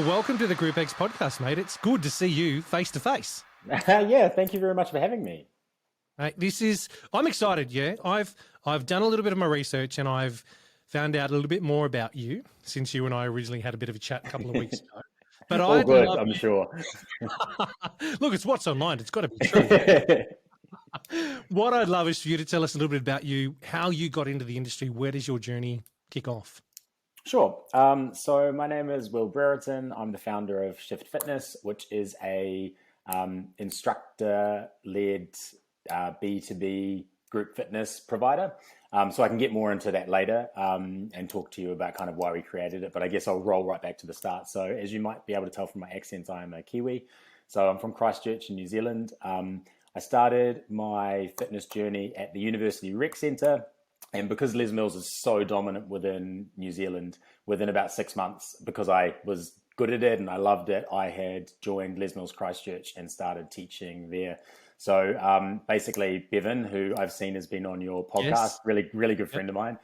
Well, welcome to the Group X podcast, mate. It's good to see you face to face. Yeah, thank you very much for having me. I'm excited. Yeah, I've done a little bit of my research and I've found out a little bit more about you since you and I originally had a bit of a chat a couple of weeks ago. But All good, I'm sure. Look, it's what's online. It's got to be true. What I'd love is for you to tell us a little bit about you, how you got into the industry. Where does your journey kick off? Sure. So my name is Will Brereton. I'm the founder of SH1FT Fitness, which is a instructor-led B2B group fitness provider. So I can get more into that later and talk to you about kind of why we created it. But I guess I'll roll right back to the start. So as you might be able to tell from my accent, I'm a Kiwi. So I'm from Christchurch in New Zealand. I started my fitness journey at the University Rec Centre. And because Les Mills is so dominant within New Zealand, within about 6 months, because I was good at it and I loved it, I had joined Les Mills Christchurch and started teaching there. So basically, Bevan, who I've seen has been on your podcast, Yes. really good friend of mine.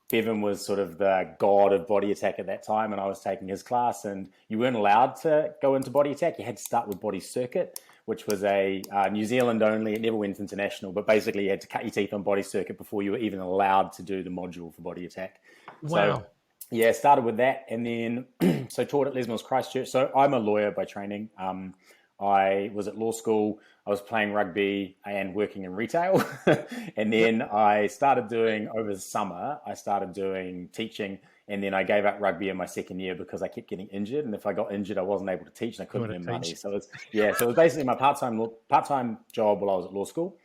Bevan was sort of the god of body attack at that time, and I was taking his class, and you weren't allowed to go into body attack. You had to start with body circuit, which was a New Zealand only. It never went international, but basically you had to cut your teeth on body circuit before you were even allowed to do the module for body attack. Wow. So, yeah, started with that, and then so taught at Les Mills Christchurch. So I'm a lawyer by training. I was at law school. I was playing rugby and working in retail. And then I started doing, over the summer, I started doing teaching. And then I gave up rugby in my second year because I kept getting injured. And if I got injured, I wasn't able to teach and I couldn't earn money. So it was basically my part-time job while I was at law school.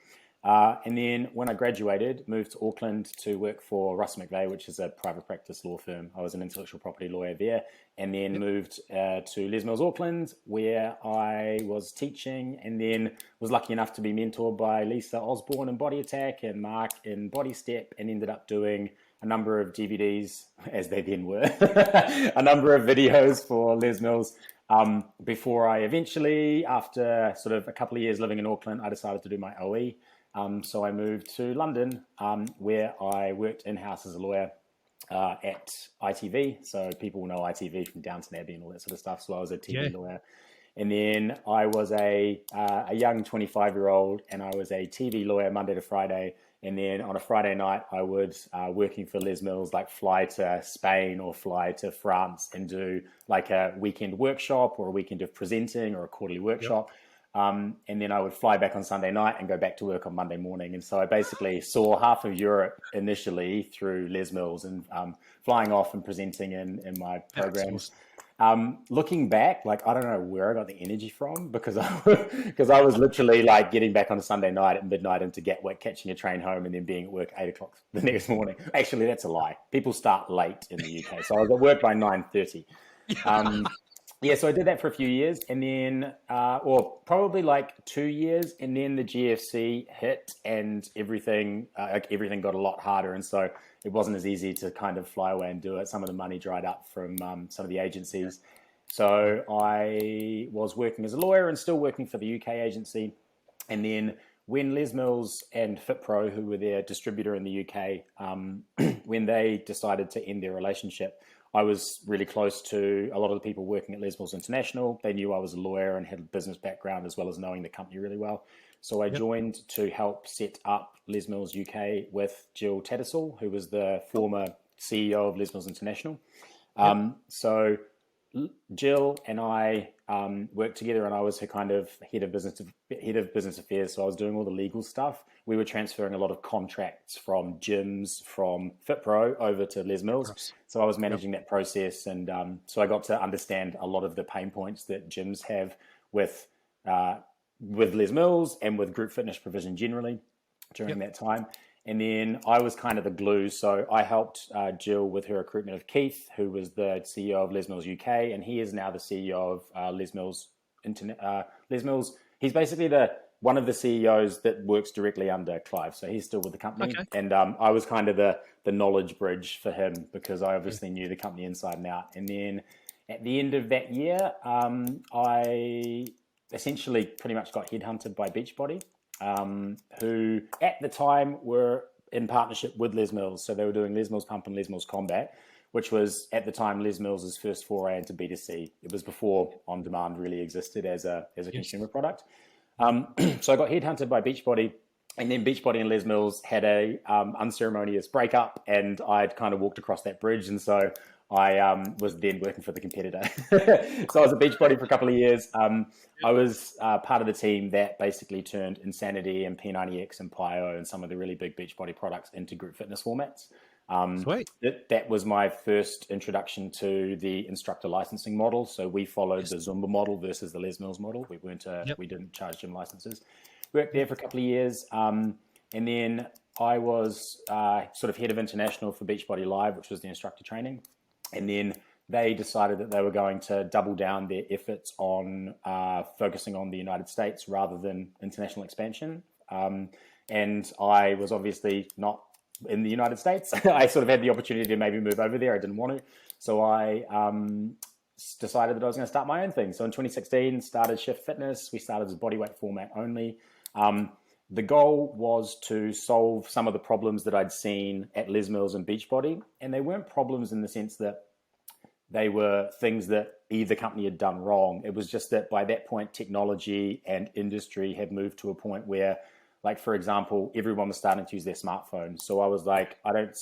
And then when I graduated, moved to Auckland to work for Russell McVeigh, which is a private practice law firm. I was an intellectual property lawyer there, and then moved to Les Mills Auckland, where I was teaching, and then was lucky enough to be mentored by Lisa Osborne in Body Attack and Mark in Body Step, and ended up doing a number of DVDs, as they then were, a number of videos for Les Mills. Before I eventually, after sort of a couple of years living in Auckland, I decided to do my OE. So I moved to London, where I worked in-house as a lawyer at ITV. So people will know ITV from Downton Abbey and all that sort of stuff. So I was a TV lawyer. And then I was a young 25-year-old, and I was a TV lawyer Monday to Friday. And then on a Friday night, I would, working for Les Mills, like fly to Spain or fly to France and do like a weekend workshop or a weekend of presenting or a quarterly workshop. And then I would fly back on Sunday night and go back to work on Monday morning. And so I basically saw half of Europe initially through Les Mills and flying off and presenting in my programs. Looking back, like, I don't know where I got the energy from because I was literally like getting back on a Sunday night at midnight into Gatwick, catching a train home and then being at work 8 o'clock the next morning. Actually, that's a lie. People start late in the UK. So I was at work by 9:30. Yeah, so I did that for a few years, and then, or probably like 2 years, and then the GFC hit, and everything got a lot harder, and so it wasn't as easy to kind of fly away and do it. Some of the money dried up from some of the agencies. So I was working as a lawyer and still working for the UK agency, and then when Les Mills and FitPro, who were their distributor in the UK, when they decided to end their relationship, I was really close to a lot of the people working at Les Mills International. They knew I was a lawyer and had a business background as well as knowing the company really well. So I joined to help set up Les Mills UK with Jill Tattersall, who was the former CEO of Les Mills International. So Jill and I worked together, and I was her kind of head of business affairs. So I was doing all the legal stuff. We were transferring a lot of contracts from gyms, from FitPro over to Les Mills. So I was managing that process, and so I got to understand a lot of the pain points that gyms have with Les Mills and with group fitness provision generally during that time. And then I was kind of the glue. So I helped Jill with her recruitment of Keith, who was the CEO of Les Mills UK. And he is now the CEO of Les Mills. Les Mills, he's basically one of the CEOs that works directly under Clive. So he's still with the company. Okay. And I was kind of the knowledge bridge for him because I obviously knew the company inside and out. And then at the end of that year, I essentially pretty much got headhunted by Beachbody. Who at the time were in partnership with Les Mills. So they were doing Les Mills Pump and Les Mills Combat, which was at the time Les Mills' first foray into B2C. It was before on-demand really existed as a consumer product. So I got headhunted by Beachbody, and then Beachbody and Les Mills had a unceremonious breakup, and I'd kind of walked across that bridge, and so I was then working for the competitor. So I was at Beachbody for a couple of years. I was part of the team that basically turned Insanity and P90X and Plyo and some of the really big Beachbody products into group fitness formats. Sweet. That was my first introduction to the instructor licensing model. So we followed the Zumba model versus the Les Mills model. We didn't charge gym licenses. Worked there for a couple of years, and then I was sort of head of international for Beachbody Live, which was the instructor training. And then they decided that they were going to double down their efforts on focusing on the United States rather than international expansion. And I was obviously not in the United States. I sort of had the opportunity to maybe move over there. I didn't want to. So I decided that I was going to start my own thing. So in 2016, started SH1FT Fitness. We started as bodyweight format only. The goal was to solve some of the problems that I'd seen at Les Mills and Beachbody. And they weren't problems in the sense that they were things that either company had done wrong. It was just that by that point, technology and industry had moved to a point where, like, for example, everyone was starting to use their smartphones. So I was like, I don't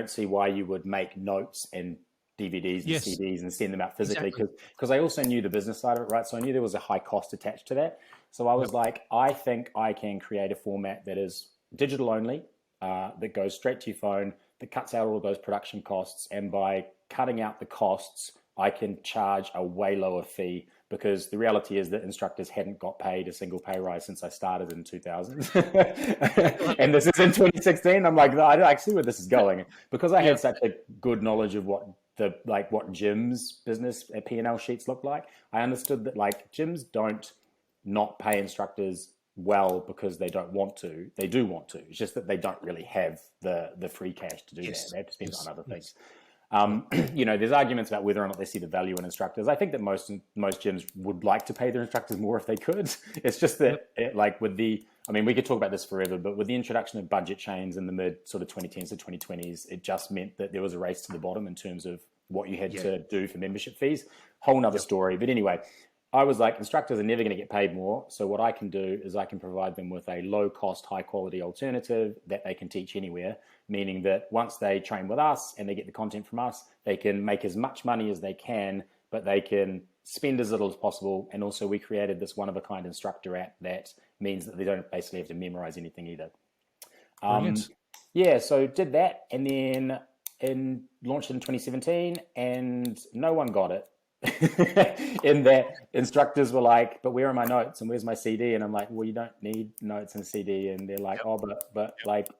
see why you would make notes and DVDs and CDs and send them out physically, because I also knew the business side of it, right? So I knew there was a high cost attached to that. So I was like, I think I can create a format that is digital only, that goes straight to your phone, that cuts out all of those production costs. And by cutting out the costs, I can charge a way lower fee, because the reality is that instructors hadn't got paid a single pay rise since I started in 2000. And this is in 2016. I'm like, I see where this is going, because I had such a good knowledge of what gyms business P&L sheets look like. I understood that, like, gyms don't not pay instructors well because they don't want to. They do want to. It's just that they don't really have the free cash to do that. They have to spend on other things. There's arguments about whether or not they see the value in instructors. I think that most gyms would like to pay their instructors more if they could. It's just that, we could talk about this forever, but with the introduction of budget chains in the mid sort of 2010s to 2020s, it just meant that there was a race to the bottom in terms of what you had to do for membership fees. Whole nother story. But anyway, I was like, instructors are never going to get paid more. So what I can do is I can provide them with a low cost, high quality alternative that they can teach anywhere, meaning that once they train with us and they get the content from us, they can make as much money as they can, but they can spend as little as possible. And also we created this one of a kind instructor app that means that they don't basically have to memorize anything either. So did that, and then launched it in 2017, and no one got it. In that instructors were like, but where are my notes and where's my CD? And I'm like, well, you don't need notes and CD. And they're like,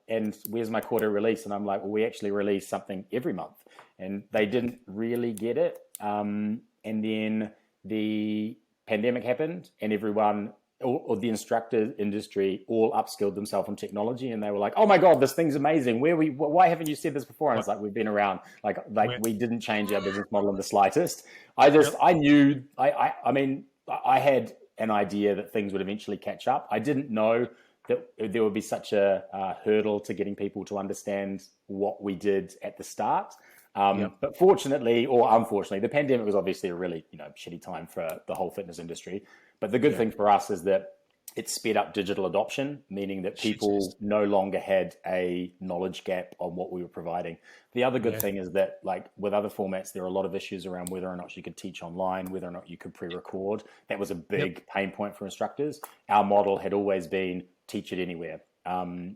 and where's my quarter release? And I'm like, well, we actually release something every month. And they didn't really get it. And then the pandemic happened, and everyone, or the instructor industry, all upskilled themselves on technology, and they were like, "Oh my god, this thing's amazing! Why haven't you said this before?" And it's like, we've been around. Like we didn't change our business model in the slightest. I knew. I had an idea that things would eventually catch up. I didn't know that there would be such a hurdle to getting people to understand what we did at the start. But fortunately, or unfortunately, the pandemic was obviously a really shitty time for the whole fitness industry. But the good thing for us is that it sped up digital adoption, meaning that people no longer had a knowledge gap on what we were providing. The other good thing is that, like with other formats, there are a lot of issues around whether or not you could teach online, whether or not you could pre-record. That was a big pain point for instructors. Our model had always been teach it anywhere.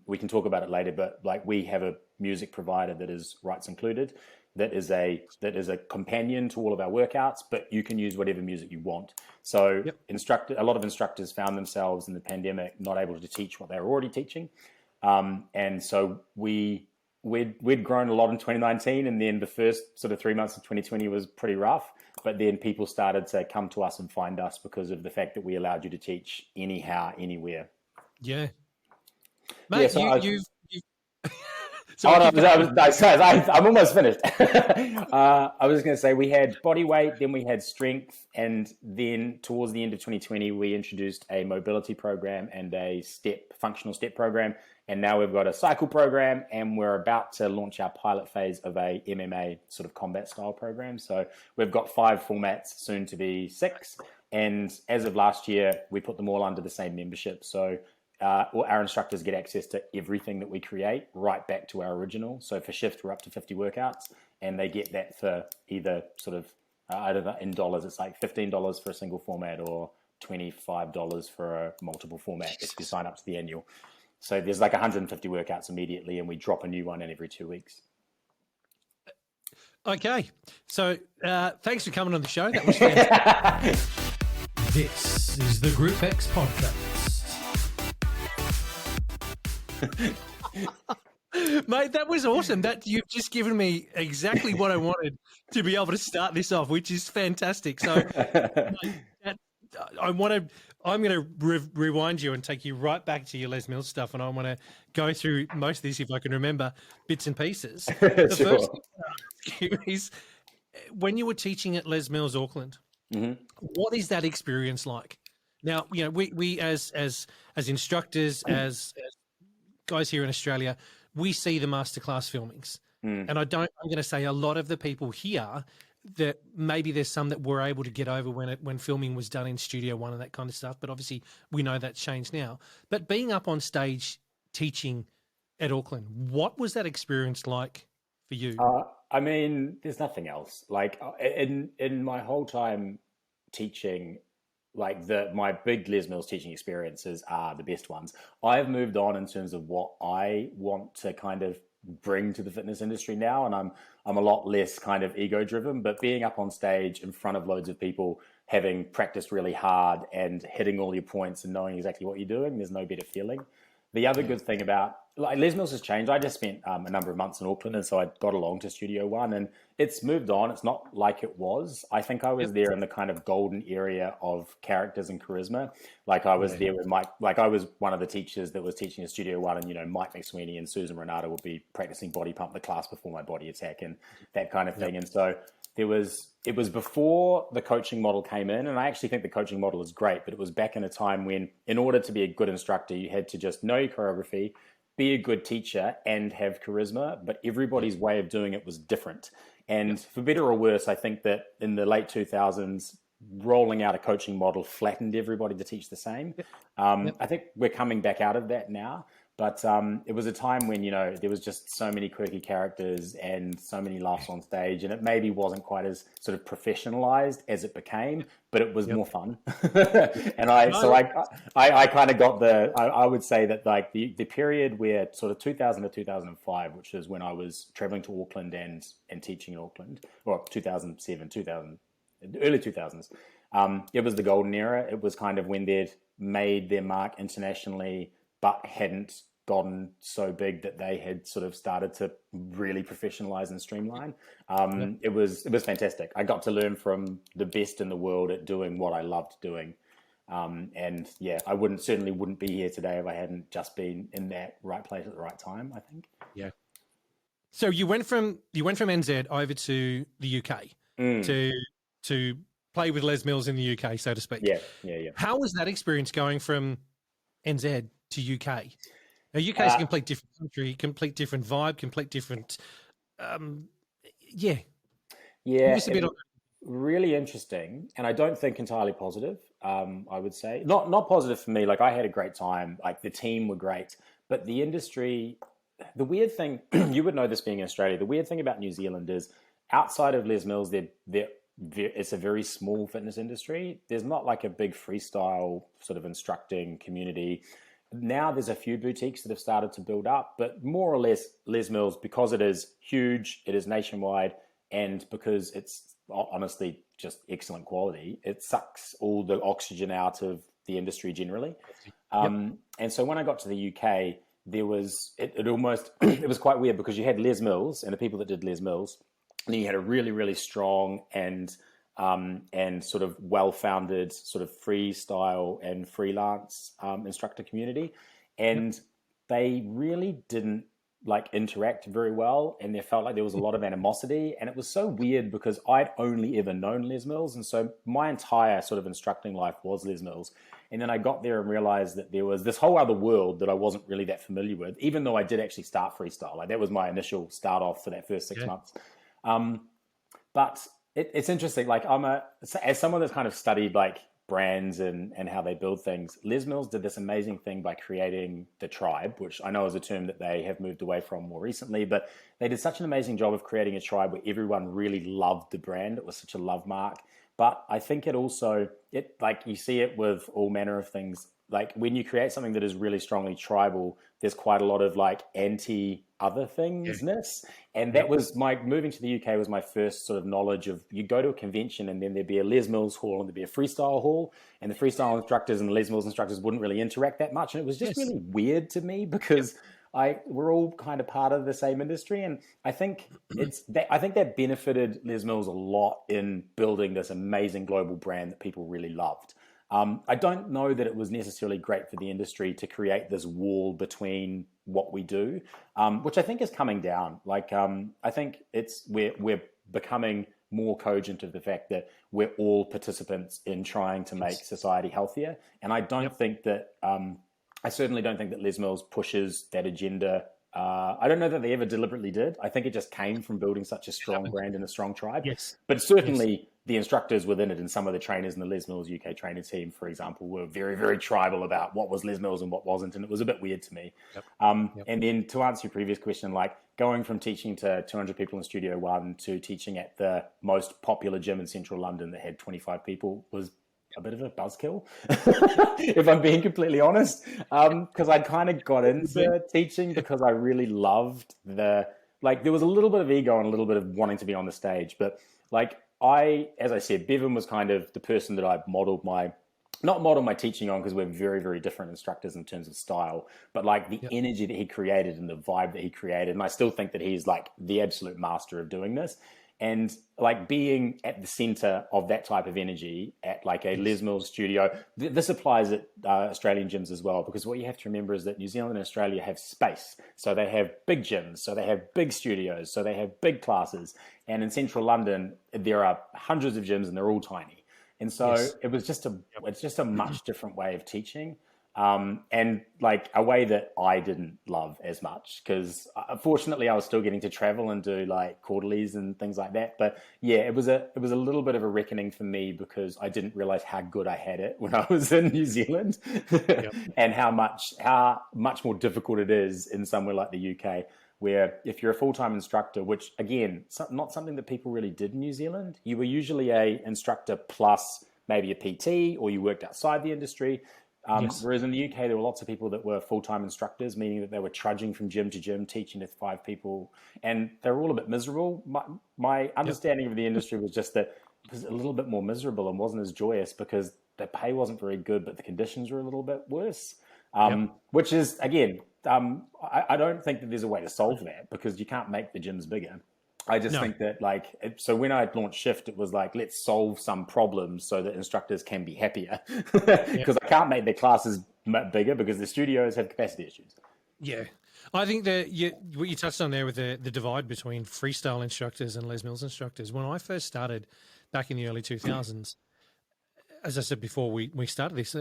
We can talk about it later, but like we have a music provider that is rights included. That is a companion to all of our workouts, but you can use whatever music you want. So a lot of instructors found themselves in the pandemic not able to teach what they were already teaching. And so we'd grown a lot in 2019, and then the first sort of 3 months of 2020 was pretty rough. But then people started to come to us and find us because of the fact that we allowed you to teach anyhow, anywhere. Yeah. Mate, So Oh, I no, keep going. I'm almost finished. I was going to say we had body weight, then we had strength, and then towards the end of 2020, we introduced a mobility program and a functional step program. And now we've got a cycle program, and we're about to launch our pilot phase of a MMA sort of combat style program. So we've got 5 formats, soon to be 6. And as of last year, we put them all under the same membership. So our instructors get access to everything that we create right back to our original. So for Shift, we're up to 50 workouts, and they get that for either sort of, I don't know, in dollars, it's like $15 for a single format or $25 for a multiple format if you sign up to the annual. So there's like 150 workouts immediately, and we drop a new one in every 2 weeks. Okay. So thanks for coming on the show. That was fantastic. This is the Group X podcast. Mate, that was awesome. That you've just given me exactly what I wanted to be able to start this off, which is fantastic. So mate, I'm going to rewind you and take you right back to your Les Mills stuff, and I want to go through most of this if I can remember bits and pieces. The Sure. first thing is, when you were teaching at Les Mills Auckland, what is that experience like? Now, you know, we as instructors, as guys here in Australia, we see the masterclass filmings. And I'm going to say a lot of the people here, that maybe there's some that were able to get over when filming was done in Studio One and that kind of stuff. But obviously we know that's changed now. But being up on stage teaching at Auckland, what was that experience like for you? I mean, there's nothing else. Like in my whole time teaching, like my big Les Mills teaching experiences are the best ones. I've moved on in terms of what I want to kind of bring to the fitness industry now, and I'm a lot less kind of ego driven. But being up on stage in front of loads of people, having practiced really hard and hitting all your points and knowing exactly what you're doing, there's no better feeling. The other good thing about like Les Mills has changed. I just spent a number of months in Auckland, and so I got along to Studio One, and it's moved on. It's not like it was. I think I was there in the kind of golden area of characters and charisma. Like I was there with Mike. Like I was one of the teachers that was teaching at Studio One, and you know Mike McSweeney and Susan Renato would be practicing body pump the class before my body attack and that kind of thing. And so it was before the coaching model came in, and I actually think the coaching model is great, but it was back in a time when, in order to be a good instructor, you had to just know your choreography, be a good teacher, and have charisma, but everybody's way of doing it was different. And for better or worse, I think that in the late 2000s, rolling out a coaching model flattened everybody to teach the same. I think we're coming back out of that now. But it was a time when, you know, there was just so many quirky characters and so many laughs on stage, and it maybe wasn't quite as sort of professionalized as it became, but it was more fun. And I kind of got I would say that like the period where sort of 2000 to 2005, which is when I was traveling to Auckland and teaching in Auckland, or 2007, early 2000s, it was the golden era. It was kind of when they'd made their mark internationally, but hadn't gotten so big that they had sort of started to really professionalize and streamline. It was fantastic. I got to learn from the best in the world at doing what I loved doing. And yeah, I certainly wouldn't be here today if I hadn't just been in that right place at the right time, I think. Yeah. So you went from NZ over to the UK to play with Les Mills in the UK, so to speak. Yeah. How was that experience going from NZ to UK? Now, UK is a complete different country, complete different vibe, complete different. Yeah. Really interesting, and I don't think entirely positive. I would say not positive for me. Like I had a great time. Like the team were great, but the industry. The weird thing, you would know this being in Australia. The weird thing about New Zealand is, outside of Les Mills, it's a very small fitness industry. There's not like a big freestyle sort of instructing community. Now there's a few boutiques that have started to build up, but more or less Les Mills, because it is huge, it is nationwide, and because it's honestly just excellent quality, it sucks all the oxygen out of the industry generally. And so when I got to the UK, there was it almost it was quite weird, because you had Les Mills and the people that did Les Mills, and then you had a really, really strong and sort of well-founded sort of freestyle and freelance instructor community. And they really didn't like interact very well, and there felt like there was a lot of animosity, and it was so weird because I'd only ever known Les Mills, and so my entire sort of instructing life was Les Mills. And then I got there and realized that there was this whole other world that I wasn't really that familiar with, even though I did actually start freestyle. Like that was my initial start off for that first 6 months. But it's interesting. Like as someone that's kind of studied like brands and how they build things, Les Mills did this amazing thing by creating the tribe, which I know is a term that they have moved away from more recently, but they did such an amazing job of creating a tribe where everyone really loved the brand. It was such a love mark. But I think it also, like you see it with all manner of things. Like when you create something that is really strongly tribal, there's quite a lot of like anti-other thingsness. And that was moving to the UK was my first sort of knowledge of, you go to a convention and then there'd be a Les Mills hall and there'd be a freestyle hall, and the freestyle instructors and the Les Mills instructors wouldn't really interact that much. And it was just really weird to me because we're all kind of part of the same industry. And I think I think that benefited Les Mills a lot in building this amazing global brand that people really loved. I don't know that it was necessarily great for the industry to create this wall between what we do, which I think is coming down. Like, I think we're becoming more cogent of the fact that we're all participants in trying to make society healthier. And I don't think that, I certainly don't think that Les Mills pushes that agenda. I don't know that they ever deliberately did. I think it just came from building such a strong brand and a strong tribe. But certainly the instructors within it and some of the trainers in the Les Mills UK trainer team, for example, were very, very tribal about what was Les Mills and what wasn't. And it was a bit weird to me. And then to answer your previous question, like going from teaching to 200 people in Studio One to teaching at the most popular gym in central London that had 25 people was a bit of a buzzkill, if I'm being completely honest, because I kind of got into teaching because I really loved there was a little bit of ego and a little bit of wanting to be on the stage. But like as I said, Bevan was kind of the person that I not modeled my teaching on, because we're very, very different instructors in terms of style, but like the energy that he created and the vibe that he created. And I still think that he's like the absolute master of doing this. And like being at the center of that type of energy at like a Les Mills studio, this applies at Australian gyms as well, because what you have to remember is that New Zealand and Australia have space. So they have big gyms, so they have big studios, so they have big classes. And in central London, there are hundreds of gyms and they're all tiny. And so it's just a much different way of teaching. And like a way that I didn't love as much, because fortunately I was still getting to travel and do like quarterlies and things like that. But yeah, it was a little bit of a reckoning for me, because I didn't realize how good I had it when I was in New Zealand and how much more difficult it is in somewhere like the UK, where if you're a full-time instructor, which again, not something that people really did in New Zealand, you were usually a instructor plus maybe a PT, or you worked outside the industry. Whereas in the UK, there were lots of people that were full-time instructors, meaning that they were trudging from gym to gym, teaching to 5 people, and they were all a bit miserable. My understanding of the industry was just that it was a little bit more miserable and wasn't as joyous, because the pay wasn't very good, but the conditions were a little bit worse, which is, again, I don't think that there's a way to solve that, because you can't make the gyms bigger. I just think that so when I launched Shift, it was like, let's solve some problems so that instructors can be happier, because I can't make their classes bigger because the studios have capacity issues. Yeah. I think that what you touched on there with the divide between freestyle instructors and Les Mills instructors. When I first started back in the early 2000s, as I said before we started this,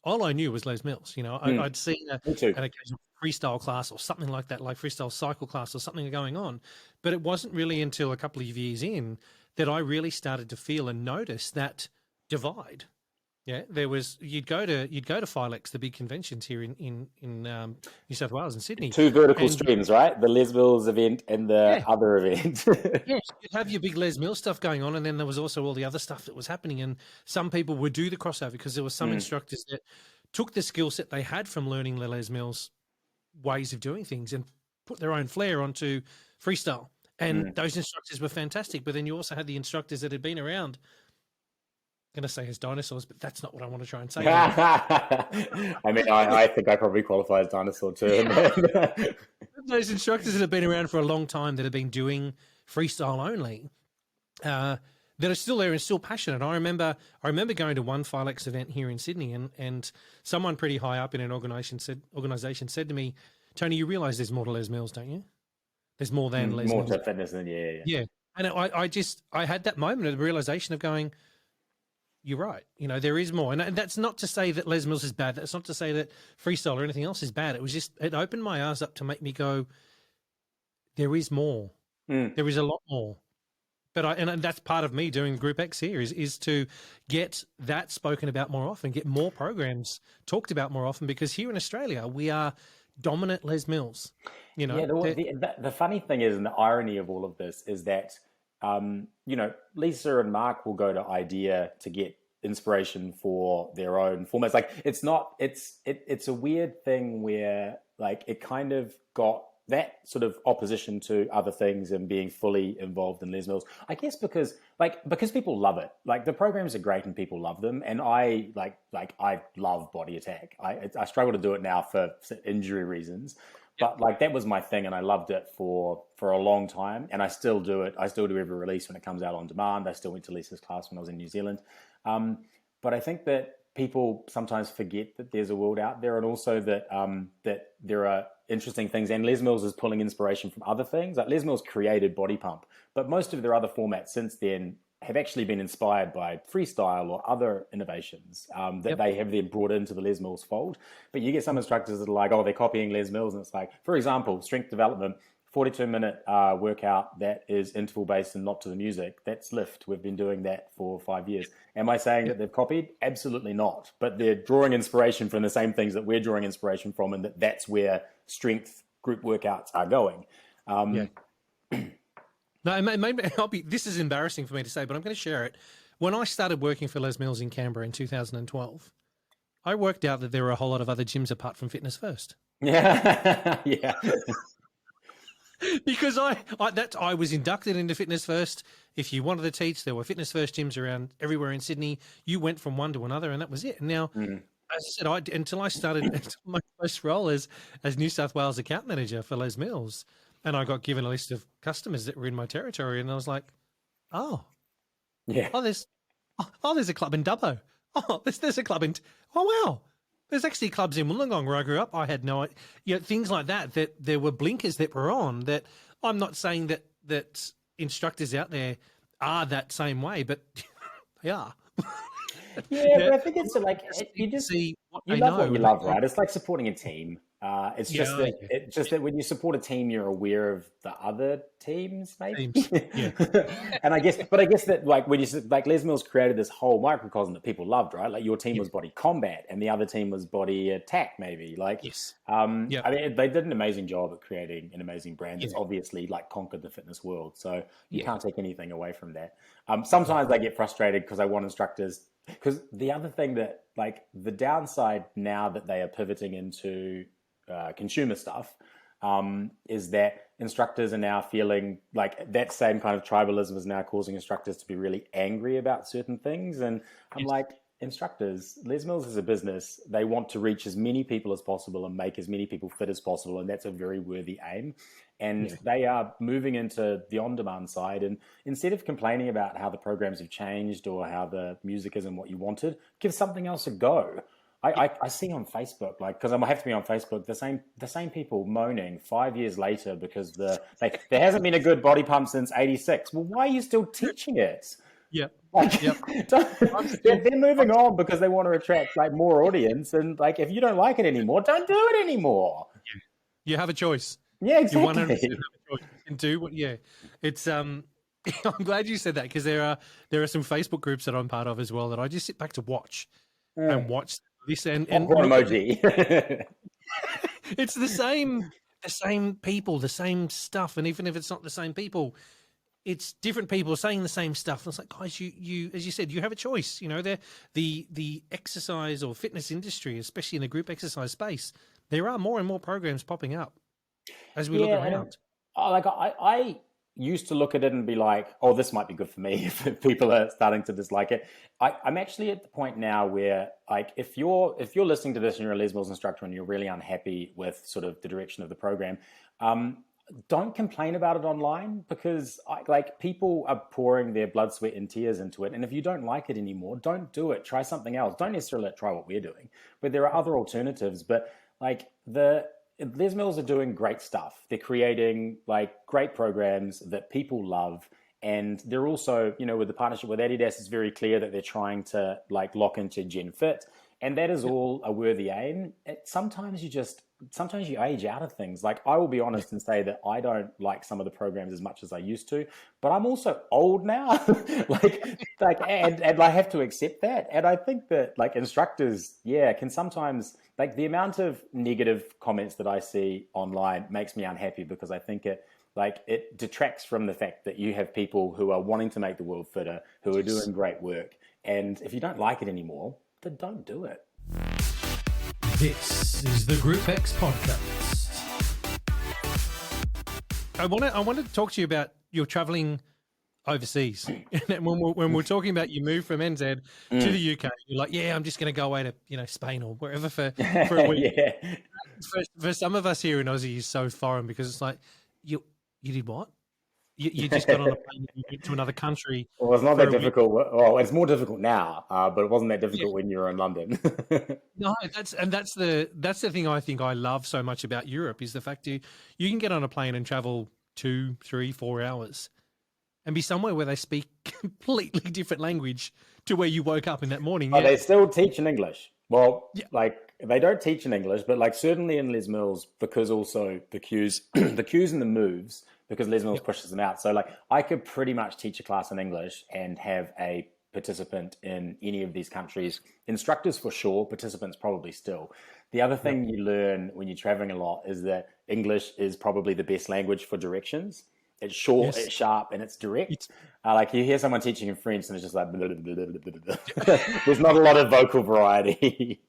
all I knew was Les Mills. You know, I'd seen an occasional freestyle class or something like that, like freestyle cycle class or something going on. But it wasn't really until a couple of years in that I really started to feel and notice that divide. Yeah, you'd go to Philex, the big conventions here in New South Wales and Sydney. 2 vertical streams, right? The Les Mills event and the other event. Yes, you'd have your big Les Mills stuff going on, and then there was also all the other stuff that was happening. And some people would do the crossover, because there were some instructors that took the skill set they had from learning the Les Mills ways of doing things and put their own flair onto freestyle. And those instructors were fantastic. But then you also had the instructors that had been around, I'm going to say as dinosaurs, but that's not what I want to try and say. I mean, I think I probably qualify as dinosaur too. Those instructors that have been around for a long time, that have been doing freestyle only, that are still there and still passionate. I remember going to one Philex event here in Sydney, and someone pretty high up in an organisation said to me, Tony, you realize there's more to Les Mills, don't you? There's more than Les more Mills. to fitness than Yeah. And I had that moment of realization of going, you're right. You know, there is more. And that's not to say that Les Mills is bad. That's not to say that freestyle or anything else is bad. It was just, it opened my eyes up to make me go, there is more. There is a lot more. But and that's part of me doing Group X here is to get that spoken about more often, get more programs talked about more often, because here in Australia, we are dominant Les Mills. You know, the funny thing is, and the irony of all of this is that, you know, Lisa and Mark will go to IDEA to get inspiration for their own formats. Like it's a weird thing where like it kind of got that sort of opposition to other things and being fully involved in Les Mills, I guess because people love it. Like the programs are great and people love them. And I I love Body Attack. I struggle to do it now for injury reasons, but like that was my thing and I loved it for a long time. And I still do it. I still do every release when it comes out on demand. I still went to Lisa's class when I was in New Zealand. But I think that people sometimes forget that there's a world out there, and also that that there are interesting things. And Les Mills is pulling inspiration from other things. Like Les Mills created Body Pump, but most of their other formats since then have actually been inspired by freestyle or other innovations that they have then brought into the Les Mills fold. But you get some instructors that are like, oh, they're copying Les Mills, and it's like, for example, strength development. 42-minute workout that is interval based and not to the music. That's Lift. We've been doing that for 5 years. Am I saying that they've copied? Absolutely not. But they're drawing inspiration from the same things that we're drawing inspiration from, and that's where strength group workouts are going. No, maybe this is embarrassing for me to say, but I'm going to share it. When I started working for Les Mills in Canberra in 2012, I worked out that there were a whole lot of other gyms apart from Fitness First. Yeah, yeah. Because I was inducted into Fitness First. If you wanted to teach, there were Fitness First gyms around everywhere in Sydney. You went from one to another, and that was it. And now, as I said, until I started my first role as New South Wales account manager for Les Mills, and I got given a list of customers that were in my territory, and I was like, there's a club in Dubbo. Oh, there's a club in. Oh wow. There's actually clubs in Wollongong where I grew up. I had no idea, things like that there were blinkers that were on. That I'm not saying that instructors out there are that same way, but they are. But I think it's like you love what you love, right? It's like supporting a team. It's just that when you support a team, you're aware of the other teams, maybe. And I guess that like when you like Les Mills created this whole microcosm that people loved, right? Like your team was Body Combat, and the other team was Body Attack, maybe. Like, I mean, they did an amazing job at creating an amazing brand that's obviously like conquered the fitness world. So you can't take anything away from that. Sometimes I get frustrated because I want instructors. Because the other thing that, like, the downside now that they are pivoting into consumer stuff is that instructors are now feeling like that same kind of tribalism is now causing instructors to be really angry about certain things. And I'm like, instructors, Les Mills is a business. They want to reach as many people as possible and make as many people fit as possible. And that's a very worthy aim. And they are moving into the on-demand side. And instead of complaining about how the programs have changed or how the music isn't what you wanted, give something else a go. I see on Facebook, like, because I have to be on Facebook, the same people moaning 5 years later because there hasn't been a good body pump since '86. Well, why are you still teaching it? They're moving on because they want to attract like more audience, and like if you don't like it anymore, don't do it anymore. You have a choice. Yeah, exactly. You 100% have a choice. You can do what. Yeah, it's I'm glad you said that, because there are some Facebook groups that I'm part of as well that I just sit back to watch and watch this and emoji. It's the same people, the same stuff, and even if it's not the same people, it's different people saying the same stuff. And it's like, guys, you as you said, you have a choice. You know, the exercise or fitness industry, especially in the group exercise space, there are more and more programs popping up as we look around. I used to look at it and be like, oh, this might be good for me if people are starting to dislike it. I'm actually at the point now where, like, if you're listening to this and you're a Les Mills instructor and you're really unhappy with sort of the direction of the program, don't complain about it online, because people are pouring their blood, sweat, and tears into it. And if you don't like it anymore, don't do it. Try something else. Don't necessarily try what we're doing, but there are other alternatives. But like Les Mills are doing great stuff. They're creating like great programs that people love. And they're also, with the partnership with Adidas, it's very clear that they're trying to like lock into Gen Fit. And that is all a worthy aim. Sometimes you age out of things. Like, I will be honest and say that I don't like some of the programs as much as I used to, but I'm also old now. and I have to accept that. And I think that like instructors, can sometimes, like, the amount of negative comments that I see online makes me unhappy, because I think it detracts from the fact that you have people who are wanting to make the world fitter, who are doing great work. And if you don't like it anymore, then don't do it. This is the Group X podcast. I want to talk to you about your traveling overseas. And when we're talking about you move from NZ to the UK, you're like, I'm just going to go away to Spain or wherever for a week. For some of us here in Aussie, is so foreign, because it's like, you did what? You just got on a plane and you went to another country. Well, it's not that difficult. Well, it's more difficult now, but it wasn't that difficult when you were in London. No, that's the thing I think I love so much about Europe, is the fact you can get on a plane and travel 2, 3, 4 hours and be somewhere where they speak completely different language to where you woke up in that morning. They still teach in English. Well, like, they don't teach in English, but like certainly in Les Mills, because also the cues, the cues and the moves, because Les Mills pushes them out. So like, I could pretty much teach a class in English and have a participant in any of these countries. Instructors for sure, participants probably still. The other thing you learn when you're traveling a lot is that English is probably the best language for directions. It's short, it's sharp, and it's direct. Like, you hear someone teaching in French and it's just like, blah, blah, blah, blah, blah, blah. There's not a lot of vocal variety,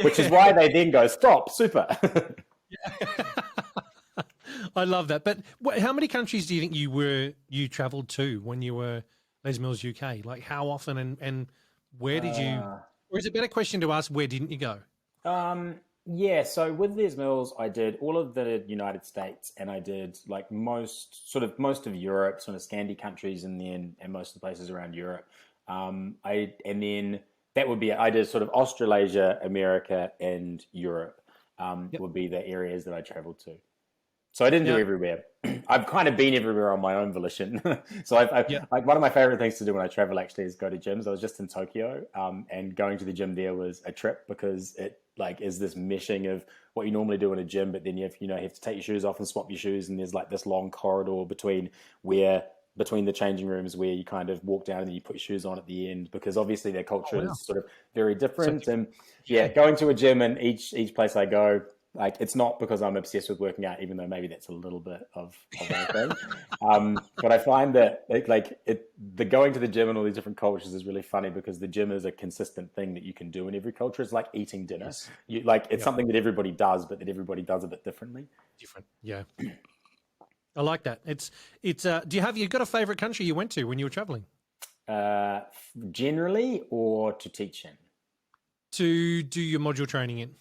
which is why they then go, stop, super. I love that. But how many countries do you think you traveled to when you were Les Mills UK? Like, how often and where did you, or is it a better question to ask, where didn't you go? So with Les Mills, I did all of the United States, and I did like most of Europe, sort of Scandi countries, and most of the places around Europe. I did sort of Australasia, America, and Europe. Would be the areas that I traveled to. So I didn't do everywhere. I've kind of been everywhere on my own volition. So like, one of my favorite things to do when I travel actually is go to gyms. I was just in Tokyo, and going to the gym there was a trip, because it like is this meshing of what you normally do in a gym, but then you have to take your shoes off and swap your shoes, and there's like this long corridor between the changing rooms where you kind of walk down and then you put your shoes on at the end, because obviously their culture is sort of very different. And going to a gym in each place I go, like, it's not because I'm obsessed with working out, even though maybe that's a little bit of that thing. But I find that the going to the gym in all these different cultures is really funny, because the gym is a consistent thing that you can do in every culture. It's like eating dinner. Yes. It's something that everybody does, but that everybody does a bit differently. Yeah. I like that. It's you got a favorite country you went to when you were traveling? Generally, or to teach in? To do your module training in?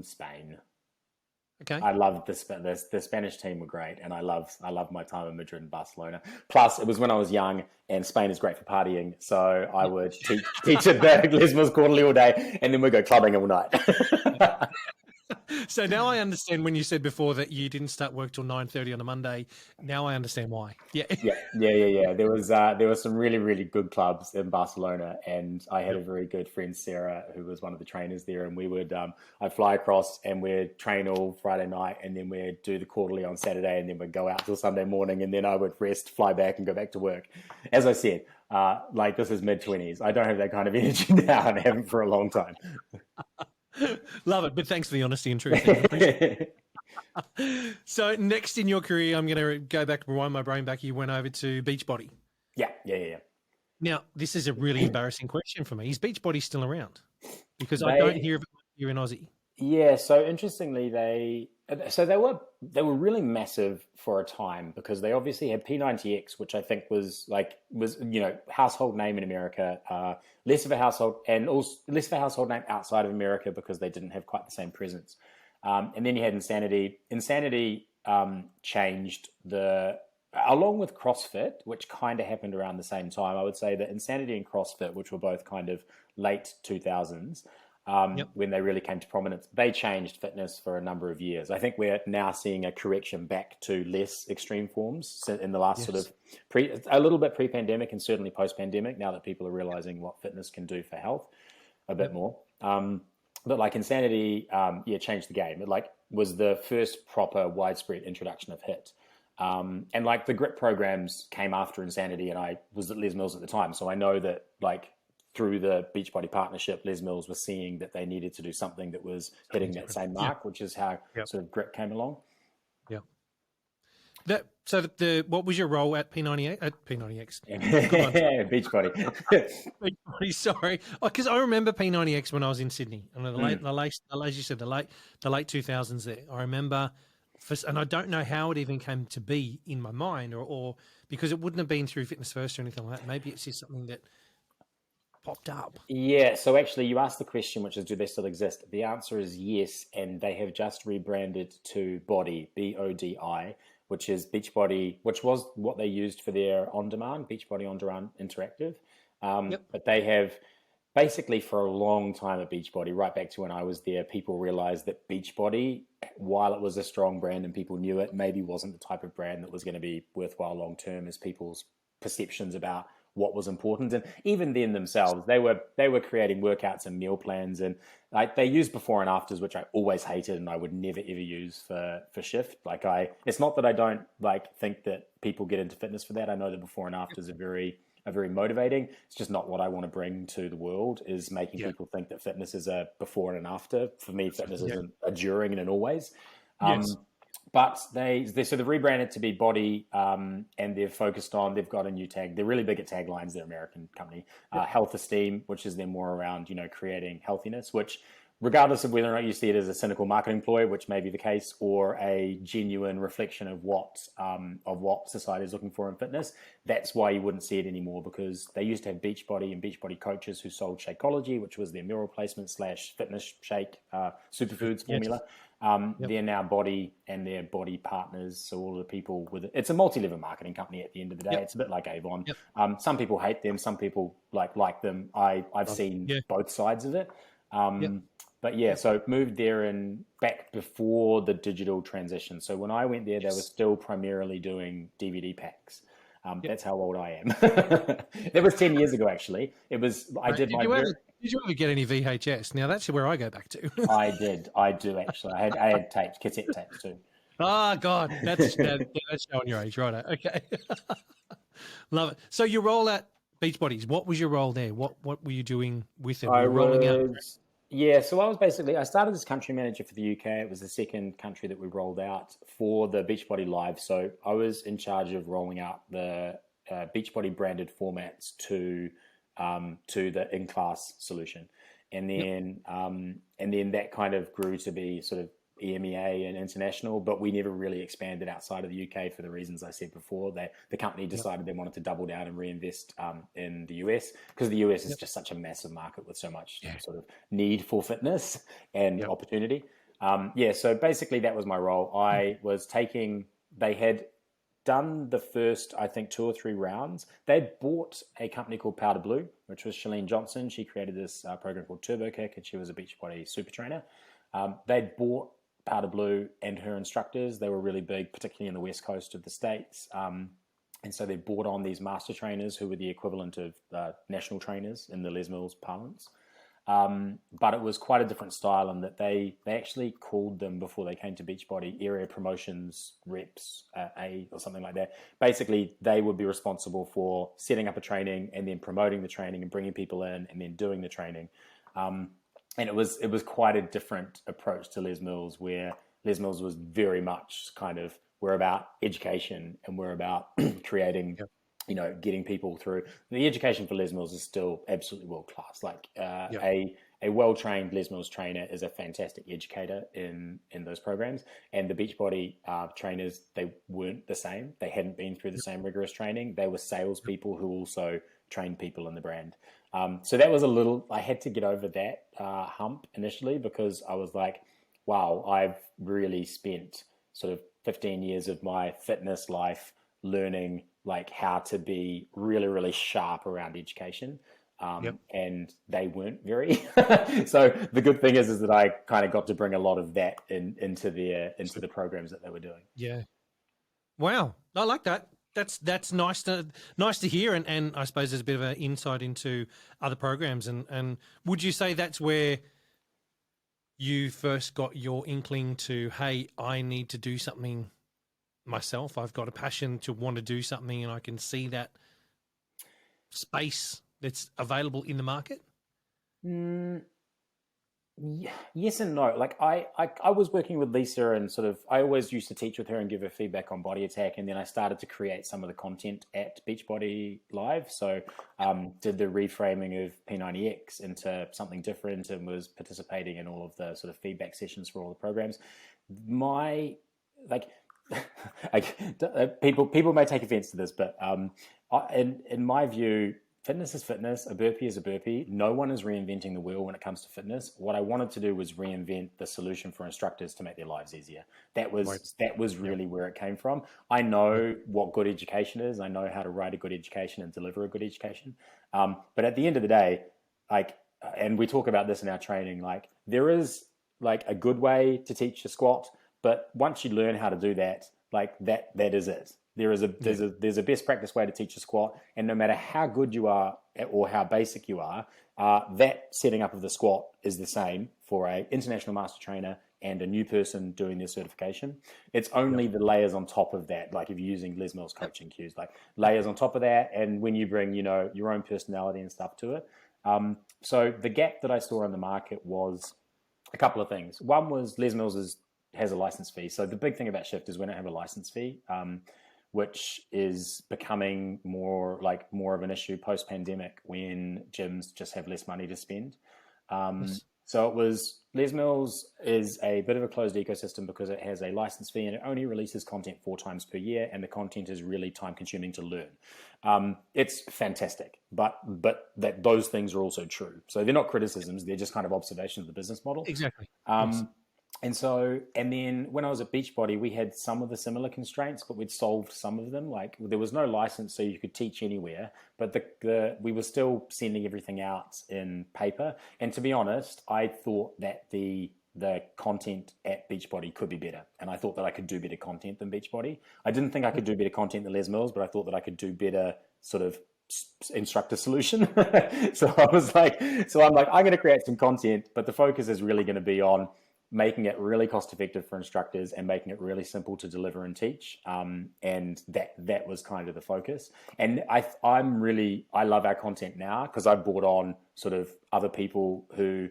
Spain. Okay. I loved the Spanish team were great, and I loved my time in Madrid and Barcelona. Plus, it was when I was young, and Spain is great for partying, so I would teach at the Les Mills quarterly all day, and then we'd go clubbing all night. So now I understand when you said before that you didn't start work till 9:30 on a Monday. Now I understand why. Yeah. There was some really, really good clubs in Barcelona, and I had a very good friend, Sarah, who was one of the trainers there, and we would I'd fly across and we'd train all Friday night, and then we'd do the quarterly on Saturday, and then we'd go out till Sunday morning, and then I would rest, fly back, and go back to work. As I said, this is mid-20s. I don't have that kind of energy now, and I haven't for a long time. Love it, but thanks for the honesty and truth. So next in your career, I'm going to go back, rewind my brain back. You went over to Beachbody. Yeah. Now, this is a really embarrassing question for me. Is Beachbody still around? Because I don't hear of it here in Aussie. Yeah. So interestingly, they were really massive for a time, because they obviously had P90X, which I think was household name in America, less of a household name outside of America, because they didn't have quite the same presence. And then you had Insanity. Insanity changed along with CrossFit, which kind of happened around the same time. I would say that Insanity and CrossFit, which were both kind of late 2000s, when they really came to prominence. They changed fitness for a number of years. I think we're now seeing a correction back to less extreme forms in the last sort of a little bit pre-pandemic and certainly post-pandemic, now that people are realizing what fitness can do for health a bit more. But like Insanity, changed the game. It like was the first proper widespread introduction of HIIT. And like the grip programs came after Insanity, and I was at Les Mills at the time. So I know that like through the Beachbody partnership, Les Mills was seeing that they needed to do something that was hitting that same mark, which is how sort of grip came along. Yeah. What was your role at P98? At P90X? Beachbody. Beachbody, sorry. Because I remember P90X when I was in Sydney. And as you said, the late 2000s there. I remember, and I don't know how it even came to be in my mind, or because it wouldn't have been through Fitness First or anything like that. Maybe it's just something that popped up. Yeah, so actually you asked the question, which is, do they still exist? The answer is yes, and they have just rebranded to Body, BODI, which is Beachbody, which was what they used for their on-demand, Beachbody On-Demand Interactive. But they have basically for a long time at Beachbody, right back to when I was there, people realized that Beachbody, while it was a strong brand and people knew it, maybe wasn't the type of brand that was going to be worthwhile long-term as people's perceptions about what was important. And even then themselves, they were creating workouts and meal plans, and like they used before and afters, which I always hated and I would never ever use for shift. It's not that I don't think that people get into fitness for that. I know that before and afters are very motivating. It's just not what I want to bring to the world, is making people think that fitness is a before and an after. For me, fitness is a during and an always. But they've rebranded to be Body, and they've got a new tag. They're really big at taglines. They're an American company. Health Esteem, which is then more around, creating healthiness, which regardless of whether or not you see it as a cynical marketing ploy, which may be the case, or a genuine reflection of what society is looking for in fitness, that's why you wouldn't see it anymore, because they used to have Beachbody and Beachbody coaches who sold Shakeology, which was their meal replacement / fitness shake superfoods formula. They're now Body and their Body partners. So all of the people with it, it's a multi-level marketing company at the end of the day. It's a bit like Avon. Some people hate them. Some people like them. I've seen both sides of it. But so moved there and back before the digital transition. So when I went there, they were still primarily doing DVD packs. That's how old I am. That was 10 years ago, actually. It was, Did you ever get any VHS? Now that's where I go back to. I do actually. I had tapes, cassette tapes too. Oh God, that's showing your age, right? Okay. Love it. So your role at Beachbodies, what was your role there? What were you doing with them? Rolling out? Yeah, so I started as country manager for the UK. It was the second country that we rolled out for the Beachbody Live. So I was in charge of rolling out the Beachbody branded formats to the in-class solution, and then that kind of grew to be sort of EMEA and international, but we never really expanded outside of the UK for the reasons I said before. The company decided they wanted to double down and reinvest in the US, because the US is just such a massive market with so much sort of need for fitness and opportunity. So basically that was my role. They had done the first, I think, 2 or 3 rounds. They'd bought a company called Powder Blue, which was Shalene Johnson. She created this program called Turbo Kick, and she was a Beachbody super trainer. They'd bought Powder Blue and her instructors. They were really big, particularly in the West Coast of the States. And so they brought on these master trainers who were the equivalent of national trainers in the Les Mills parlance. But it was quite a different style in that they actually called them, before they came to Beachbody, area promotions reps, or something like that. Basically, they would be responsible for setting up a training and then promoting the training and bringing people in and then doing the training. And it was quite a different approach to Les Mills, where Les Mills was very much kind of, we're about education and we're about creating, getting people through. The education for Les Mills is still absolutely world class. A well-trained Les Mills trainer is a fantastic educator in those programs. And the Beachbody trainers, they weren't the same. They hadn't been through the same rigorous training. They were salespeople who also trained people in the brand. So that was I had to get over that hump initially, because I was like, wow, I've really spent sort of 15 years of my fitness life learning how to be really, really sharp around education. Yep. and they weren't very. So the good thing is that I kind of got to bring a lot of that into the programs that they were doing. Yeah. Wow. I like that. That's nice to hear, and I suppose there's a bit of an insight into other programs. And would you say that's where you first got your inkling to, hey, I need to do something myself? I've got a passion to want to do something, and I can see that space that's available in the market? Yes and no. Like I was working with Lisa, and sort of I always used to teach with her and give her feedback on Body Attack, and then I started to create some of the content at Beachbody Live. So did the reframing of P90X into something different, and was participating in all of the sort of feedback sessions for all the programs. My like people may take offense to this, but in my view, fitness is fitness. A burpee is a burpee. No one is reinventing the wheel when it comes to fitness. What I wanted to do was reinvent the solution for instructors to make their lives easier. That was really where it came from. I know what good education is. I know how to write a good education and deliver a good education. But at the end of the day, and we talk about this in our training, like there is like a good way to teach a squat, but once you learn how to do that, like that is it. There's a best practice way to teach a squat, and no matter how good you are or how basic you are, that setting up of the squat is the same for a international master trainer and a new person doing their certification. It's only the layers on top of that, like if you're using Les Mills coaching cues, like layers on top of that, and when you bring your own personality and stuff to it. So the gap that I saw in the market was a couple of things. One was Les Mills has a license fee. So the big thing about Shift is we don't have a license fee, which is becoming more of an issue post-pandemic when gyms just have less money to spend. So it was, Les Mills is a bit of a closed ecosystem because it has a license fee and it only releases content 4 times per year, and the content is really time-consuming to learn. It's fantastic, but that those things are also true. So they're not criticisms; they're just kind of observations of the business model. Exactly. And then when I was at Beachbody, we had some of the similar constraints, but we'd solved some of them. Like there was no license, so you could teach anywhere, but we were still sending everything out in paper. And to be honest, I thought that the content at Beachbody could be better, and I thought that I could do better content than Beachbody. I didn't think I could do better content than Les Mills, but I thought that I could do better sort of instructor solution. So I'm going to create some content, but the focus is really going to be on making it really cost effective for instructors and making it really simple to deliver and teach. And that was kind of the focus. And I love our content now because I've brought on sort of other people who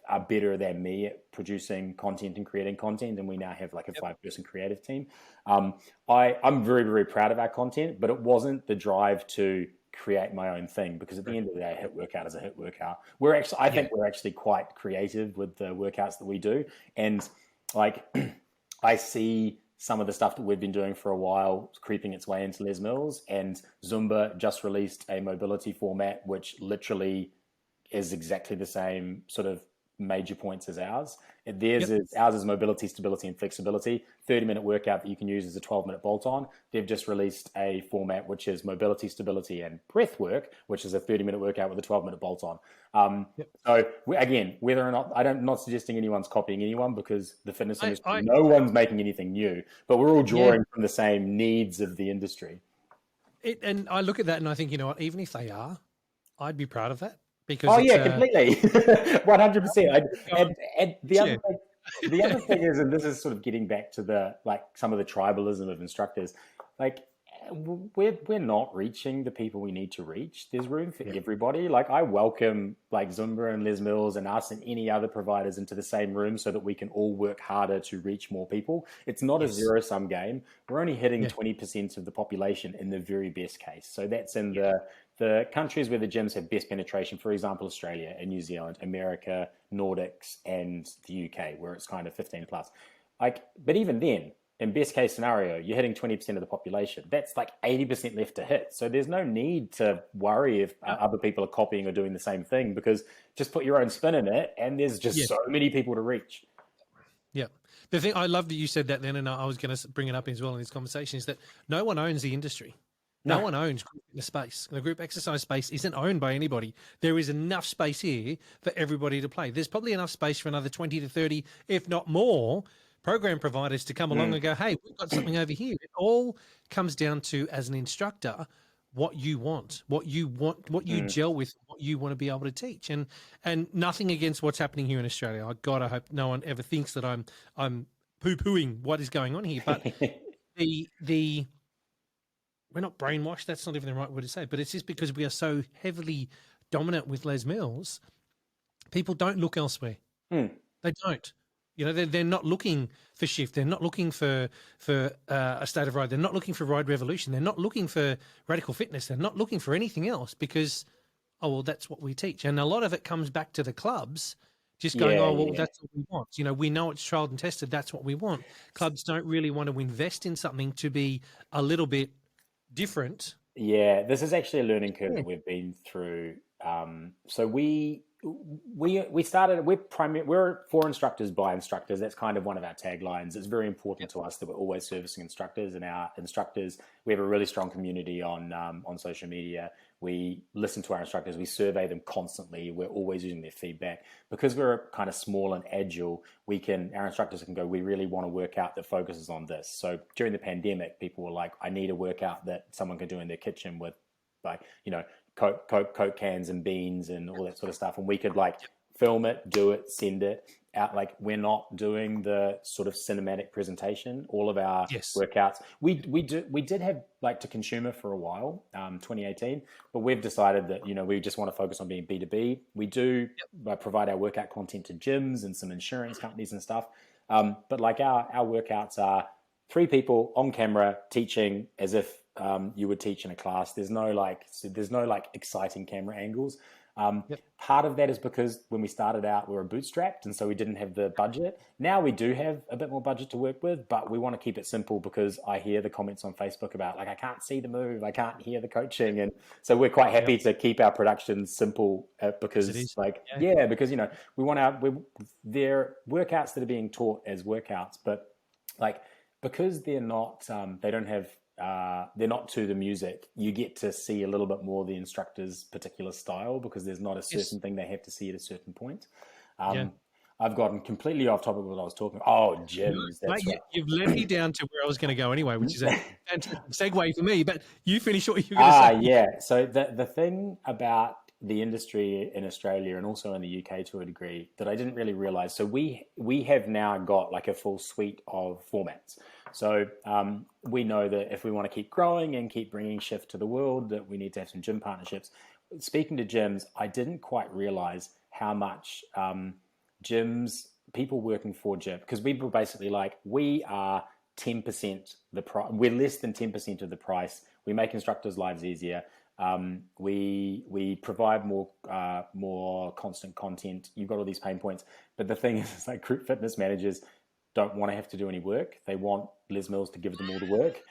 are better than me at producing content and creating content. And we now have like a 5-person creative team. I'm very, very proud of our content, but it wasn't the drive to create my own thing, because at the end of the day, a hit workout is a hit workout. I think we're actually quite creative with the workouts that we do. And like, I see some of the stuff that we've been doing for a while creeping its way into Les Mills, and Zumba just released a mobility format, which literally is exactly the same sort of major points as ours. Ours is mobility, stability, and flexibility. 30-minute workout that you can use as a 12-minute bolt-on. They've just released a format which is mobility, stability, and breath work, which is a 30-minute workout with a 12-minute bolt-on. So again, whether or not, I'm not suggesting anyone's copying anyone, because the fitness industry, no one's making anything new, but we're all drawing from the same needs of the industry. And I look at that and I think, you know what, even if they are, I'd be proud of that. Because completely, 100%. And the other thing is, and this is sort of getting back to some of the tribalism of instructors, like we're not reaching the people we need to reach. There's room for everybody. Like I welcome like Zumba and Les Mills and us and any other providers into the same room so that we can all work harder to reach more people. It's not a zero-sum game. We're only hitting 20% of the population in the very best case. So that's in the countries where the gyms have best penetration, for example, Australia and New Zealand, America, Nordics, and the UK, where it's kind of 15 plus. But even then, in best case scenario, you're hitting 20% of the population. That's like 80% left to hit. So there's no need to worry if other people are copying or doing the same thing, because just put your own spin in it, and there's just so many people to reach. Yeah. The thing, I love that you said that then, and I was going to bring it up as well in this conversation, is that no one owns the industry. No No. one owns group fitness space. The group exercise space isn't owned by anybody. There is enough space here for everybody to play. There's probably enough space for another 20 to 30, if not more, program providers to come along and go, hey, we've got something over here. It all comes down to, as an instructor, what you want, what you gel with, what you want to be able to teach. And nothing against what's happening here in Australia. I hope no one ever thinks that I'm poo-pooing what is going on here. But the we're not brainwashed. That's not even the right word to say, but it's just because we are so heavily dominant with Les Mills, people don't look elsewhere. They don't. You know, they're not looking for shift. They're not looking for a state of ride. They're not looking for ride revolution. They're not looking for radical fitness. They're not looking for anything else because, oh, well, that's what we teach. And a lot of it comes back to the clubs just going, that's what we want. You know, we know it's tried and tested. That's what we want. Clubs don't really want to invest in something to be a little bit different. Yeah, this is actually a learning curve that we've been through. So we started. We're for instructors by instructors. That's kind of one of our taglines. It's very important to us that we're always servicing instructors, and our instructors. We have a really strong community on social media. We listen to our instructors. We survey them constantly. We're always using their feedback because we're kind of small and agile. Our instructors can go, we really want a workout that focuses on this. So during the pandemic, people were like, I need a workout that someone can do in their kitchen with, like, you know, Coke cans and beans and all that sort of stuff. And we could like film it, do it, send it out. Like, we're not doing the sort of cinematic presentation. All of our workouts, we did have like to consumer for a while, 2018, but we've decided that, you know, we just want to focus on being B2B. We do provide our workout content to gyms and some insurance companies and stuff. But like our workouts are 3 people on camera teaching as if you would teach in a class. There's no like exciting camera angles. Part of that is because when we started out, we were bootstrapped, and so we didn't have the budget. Now we do have a bit more budget to work with, but we want to keep it simple because I hear the comments on Facebook about like, I can't see the move, I can't hear the coaching, and so we're quite happy to keep our productions simple because because, you know, we want they're workouts that are being taught as workouts, but like, because they're not they don't have they're not to the music, you get to see a little bit more of the instructor's particular style because there's not a certain thing they have to see at a certain point. I've gotten completely off topic of what I was talking about. Oh, gyms. That's right. You've led me down to where I was going to go anyway, which is a fantastic segue for me, but you finish what you were going to say. Yeah. So the thing about the industry in Australia and also in the UK to a degree that I didn't really realize. So we have now got like a full suite of formats. So we know that if we want to keep growing and keep bringing shift to the world, that we need to have some gym partnerships. Speaking to gyms, I didn't quite realize how much gyms, people working for gym, because we were basically like, we are 10% the price. We're less than 10% of the price. We make instructors' lives easier. We provide more constant content. You've got all these pain points, but the thing is, it's like group fitness managers don't want to have to do any work. They want Les Mills to give them all the work.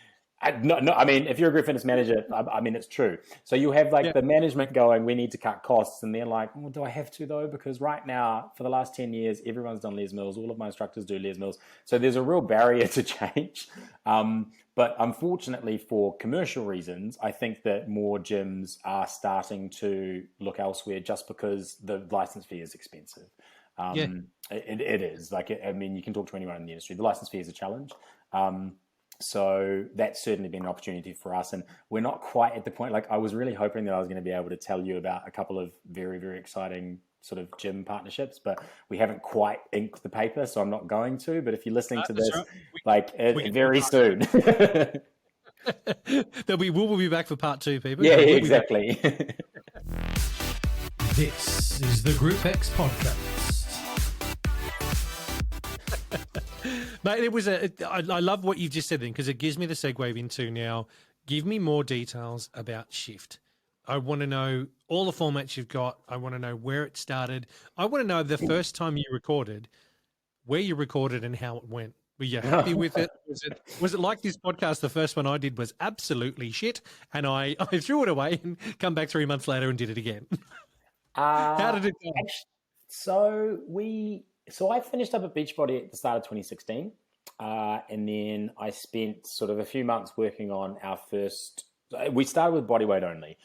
I mean, if you're a group fitness manager, I mean, it's true. So you have like the management going, we need to cut costs. And they're like, well, do I have to though? Because right now, for the last 10 years, everyone's done Les Mills. All of my instructors do Les Mills. So there's a real barrier to change. But unfortunately, for commercial reasons, I think that more gyms are starting to look elsewhere just because the license fee is expensive. It is. Like, I mean, you can talk to anyone in the industry. The license fee is a challenge. So that's certainly been an opportunity for us. And we're not quite at the point, like I was really hoping that I was going to be able to tell you about a couple of very, very exciting sort of gym partnersps, but we haven't quite inked the paper, so I'm not going to. But if you're listening to this, very soon. We'll be back for part 2, people. Yeah, exactly. This is the Group X podcast. Mate, I love what you've just said then, because it gives me the segue into now. Give me more details about Shift. I want to know all the formats you've got. I want to know where it started. I want to know the first time you recorded, where you recorded and how it went. Were you happy with it? Was it like this podcast? The first one I did was absolutely shit, and I threw it away and come back 3 months later and did it again. How did it go? So I finished up at Beachbody at the start of 2016, and then I spent sort of a few months working on our first We started with body weight only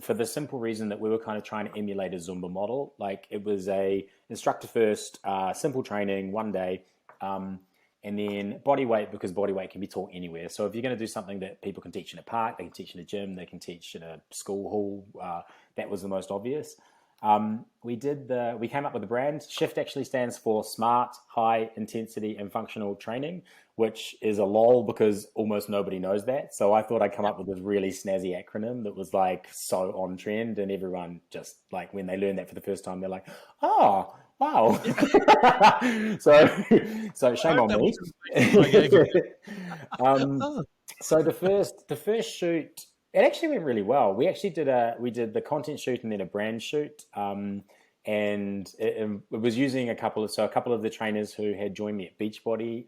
for the simple reason that we were kind of trying to emulate a Zumba model. Like it was a instructor first, simple training, 1 day, and then body weight, because body weight can be taught anywhere. So if you're going to do something that people can teach in a park, they can teach in a gym, they can teach in a school hall, that was the most obvious. We came up with the brand. SHIFT actually stands for Smart, High Intensity and Functional Training, which is a lol because almost nobody knows that. So I thought I'd come up with this really snazzy acronym that was like so on trend, and everyone just like when they learn that for the first time, they're like, oh, wow. so shame on me. So the first shoot, it actually went really well. We actually did the content shoot and then a brand shoot. And it was using a couple of the trainers who had joined me at Beachbody,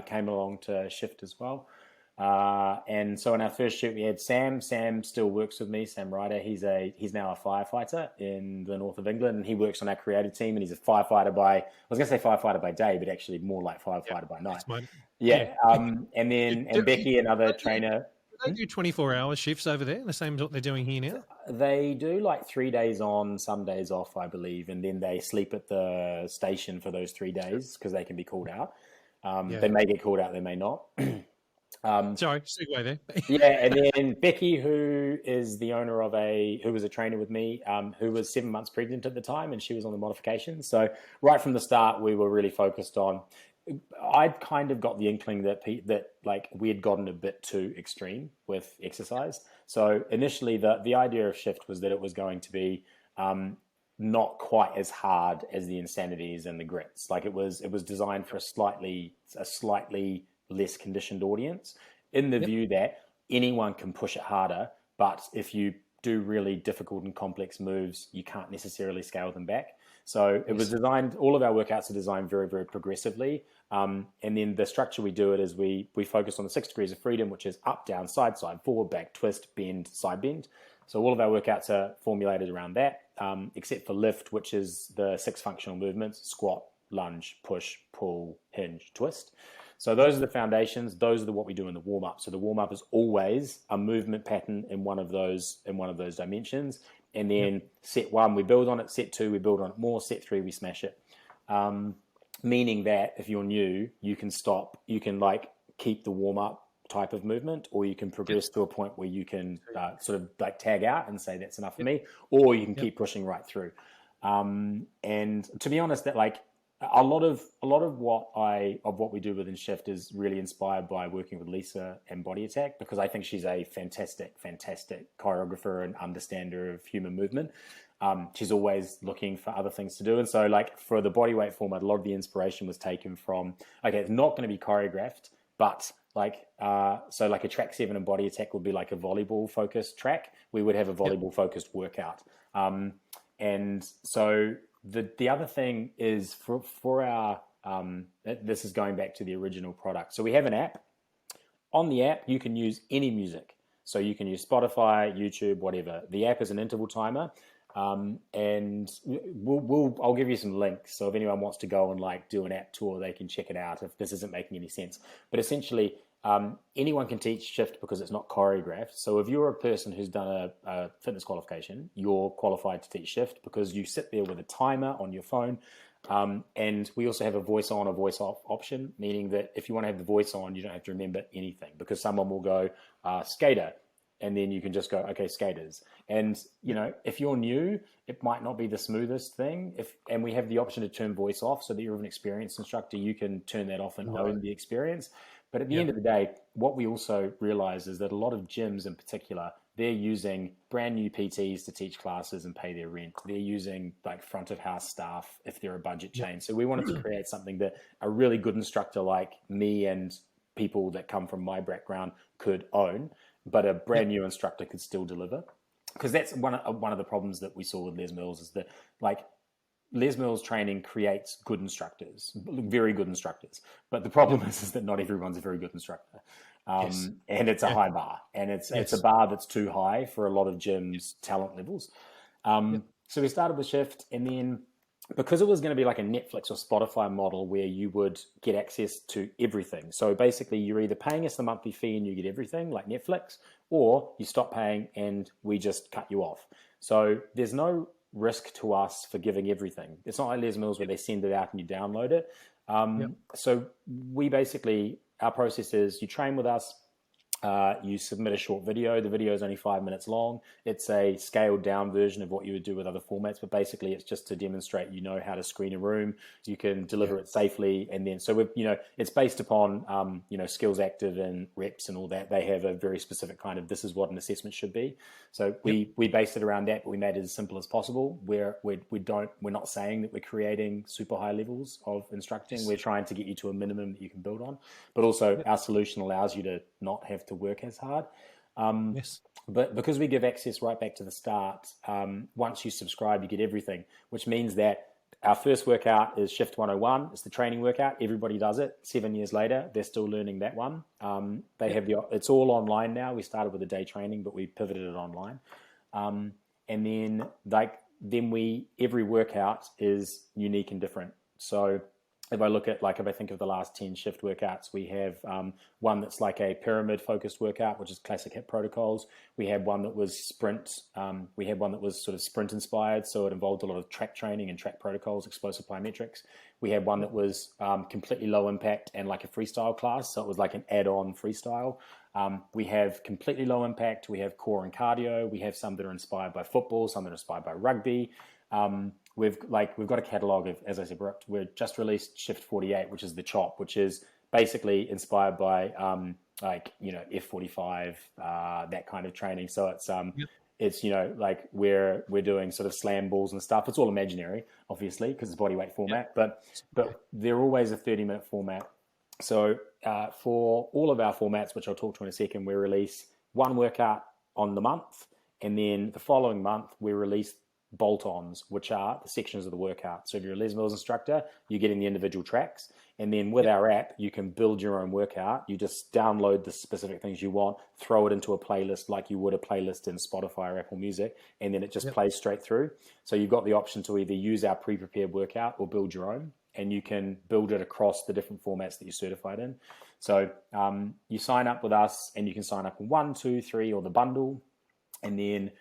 came along to SHIFT as well. And so in our first shoot, we had Sam. Sam still works with me, Sam Ryder. He's now a firefighter in the north of England, and he works on our creative team. And he's a firefighter by day, but actually more like firefighter by night. Yeah. And Becky, another trainer. Do they do 24-hour shifts over there, the same as what they're doing here now? They do like 3 days on, some days off, I believe, and then they sleep at the station for those 3 days because they can be called out. They may get called out, they may not. Sorry, segue there. Yeah, and then Becky, who was a trainer with me, who was 7 months pregnant at the time, and she was on the modifications. So right from the start, we were really focused on. I'd kind of got the inkling that we had gotten a bit too extreme with exercise. So initially, the idea of SHIFT was that it was going to be not quite as hard as the Insanities and the Grits. Like it was designed for a slightly less conditioned audience, in the view that anyone can push it harder, but if you do really difficult and complex moves, you can't necessarily scale them back. So it was designed, all of our workouts are designed very, very progressively. And then the structure we do it is we focus on the 6 degrees of freedom, which is up, down, side, forward, back, twist, bend, side bend. So all of our workouts are formulated around that, except for lift, which is the 6 functional movements: squat, lunge, push, pull, hinge, twist. So those are the foundations. Those are what we do in the warm up. So the warm up is always a movement pattern in one of those dimensions. And then set 1, we build on it. Set 2, we build on it more. Set 3, we smash it. Meaning that if you're new, you can stop. You can keep the warm up type of movement, or you can progress to a point where you can sort of tag out and say that's enough for me, or you can keep pushing right through. And to be honest, that a lot of what we do within SHIFT is really inspired by working with Lisa and Body Attack, because I think she's a fantastic choreographer and understander of human movement. She's always looking for other things to do. And so for the bodyweight format, a lot of the inspiration was taken from, it's not going to be choreographed, but so a track 7 in Body Attack would be like a volleyball focused track. We would have a volleyball focused workout. And so the other thing is for our, this is going back to the original product. So we have an app. On the app, you can use any music. So you can use Spotify, YouTube, whatever. The app is an interval timer. And I'll give you some links. So if anyone wants to go and do an app tour, they can check it out if this isn't making any sense. But essentially, anyone can teach SHIFT because it's not choreographed. So if you're a person who's done a fitness qualification, you're qualified to teach SHIFT because you sit there with a timer on your phone. And we also have a voice on or voice off option, meaning that if you want to have the voice on, you don't have to remember anything, because someone will go skater, and then you can just go, okay, skaters. And if you're new, it might not be the smoothest thing. And we have the option to turn voice off, so that you're an experienced instructor, you can turn that off and own the experience. But at the end of the day, what we also realize is that a lot of gyms in particular, they're using brand new PTs to teach classes and pay their rent. They're using front of house staff if they're a budget chain. So we wanted to create something that a really good instructor like me and people that come from my background could own, but a brand new instructor could still deliver. Because that's one of the problems that we saw with Les Mills, is that Les Mills training creates good instructors, very good instructors. But the problem is that not everyone's a very good instructor. And it's a high bar, and it's a bar that's too high for a lot of gyms' talent levels. So we started with SHIFT, and then because it was going to be like a Netflix or Spotify model where you would get access to everything. So basically you're either paying us the monthly fee and you get everything like Netflix, or you stop paying and we just cut you off. So there's no risk to us for giving everything. It's not like Les Mills where they send it out and you download it. So we basically, our process is you train with us, you submit a short video. The video is only 5 minutes long. It's a scaled down version of what you would do with other formats, but basically it's just to demonstrate how to screen a room, you can deliver it safely, and then so it's based upon skills active and reps and all that. They have a very specific kind of this is what an assessment should be. So we based it around that, but we made it as simple as possible. We're not saying that we're creating super high levels of instructing. We're trying to get you to a minimum that you can build on, but also our solution allows you to not have to work as hard. But because we give access right back to the start, once you subscribe, you get everything, which means that our first workout is Shift 101. It's the training workout. Everybody does it. 7 years later, they're still learning that one. It's all online now. We started with a day training, but we pivoted it online. And then every workout is unique and different. So if I think of the last 10 shift workouts, we have one that's like a pyramid focused workout, which is classic HIIT protocols. We had one that was sprint. We had one that was sort of sprint inspired. So it involved a lot of track training and track protocols, explosive plyometrics. We had one that was completely low impact and like a freestyle class. So it was like an add-on freestyle. We have completely low impact. We have core and cardio. We have some that are inspired by football, some that are inspired by rugby. We've got a catalog of, as I said, we're just released Shift 48, which is the chop, which is basically inspired by F45, that kind of training. So it's we're doing sort of slam balls and stuff. It's all imaginary, obviously, because it's bodyweight format, but they're always a 30-minute format. So for all of our formats, which I'll talk to in a second, we release one workout on the month, and then the following month we release bolt-ons, which are the sections of the workout. So if you're a Les Mills instructor, you're getting the individual tracks. And then with our app, you can build your own workout. You just download the specific things you want, throw it into a playlist like you would a playlist in Spotify or Apple Music, and then it just plays straight through. So you've got the option to either use our pre-prepared workout or build your own, and you can build it across the different formats that you're certified in. So you sign up with us, and you can sign up in 1, 2, 3, or the bundle. And then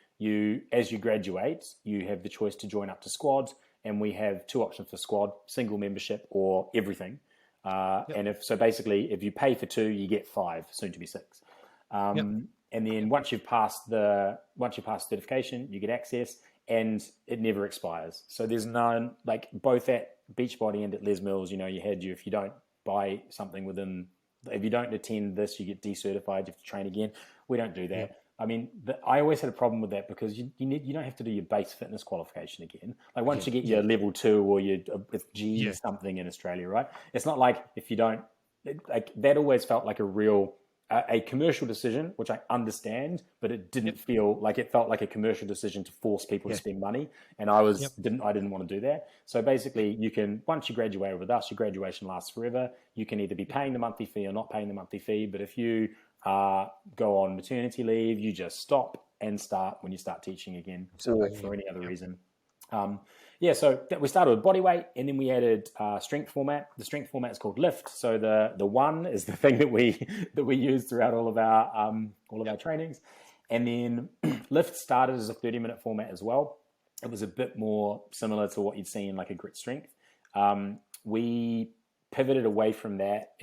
as you graduate, you have the choice to join up to squads, and we have 2 options for squad: single membership or everything. And if you pay for 2, you get 5, soon to be 6. And then once you've passed certification, you get access, and it never expires. So there's none, like both at Beachbody and at Les Mills, if you don't buy something if you don't attend this, you get decertified, you have to train again. We don't do that. Yeah. I mean, I always had a problem with that because you don't have to do your base fitness qualification again. Like once you get your level 2 or your with G something in Australia, right? It's not like if you don't, that always felt like a commercial decision, which I understand, but it didn't feel like it felt like a commercial decision to force people to spend money. And I didn't want to do that. So basically once you graduate with us, your graduation lasts forever. You can either be paying the monthly fee or not paying the monthly fee. But if you go on maternity leave, you just stop and start when you start teaching again, or for any other reason. So we started with bodyweight, and then we added strength format. The strength format is called lift. So the one is the thing that we use throughout all of our trainings, and then lift started as a 30-minute format as well. It was a bit more similar to what you'd see in like a grit strength. We pivoted away from that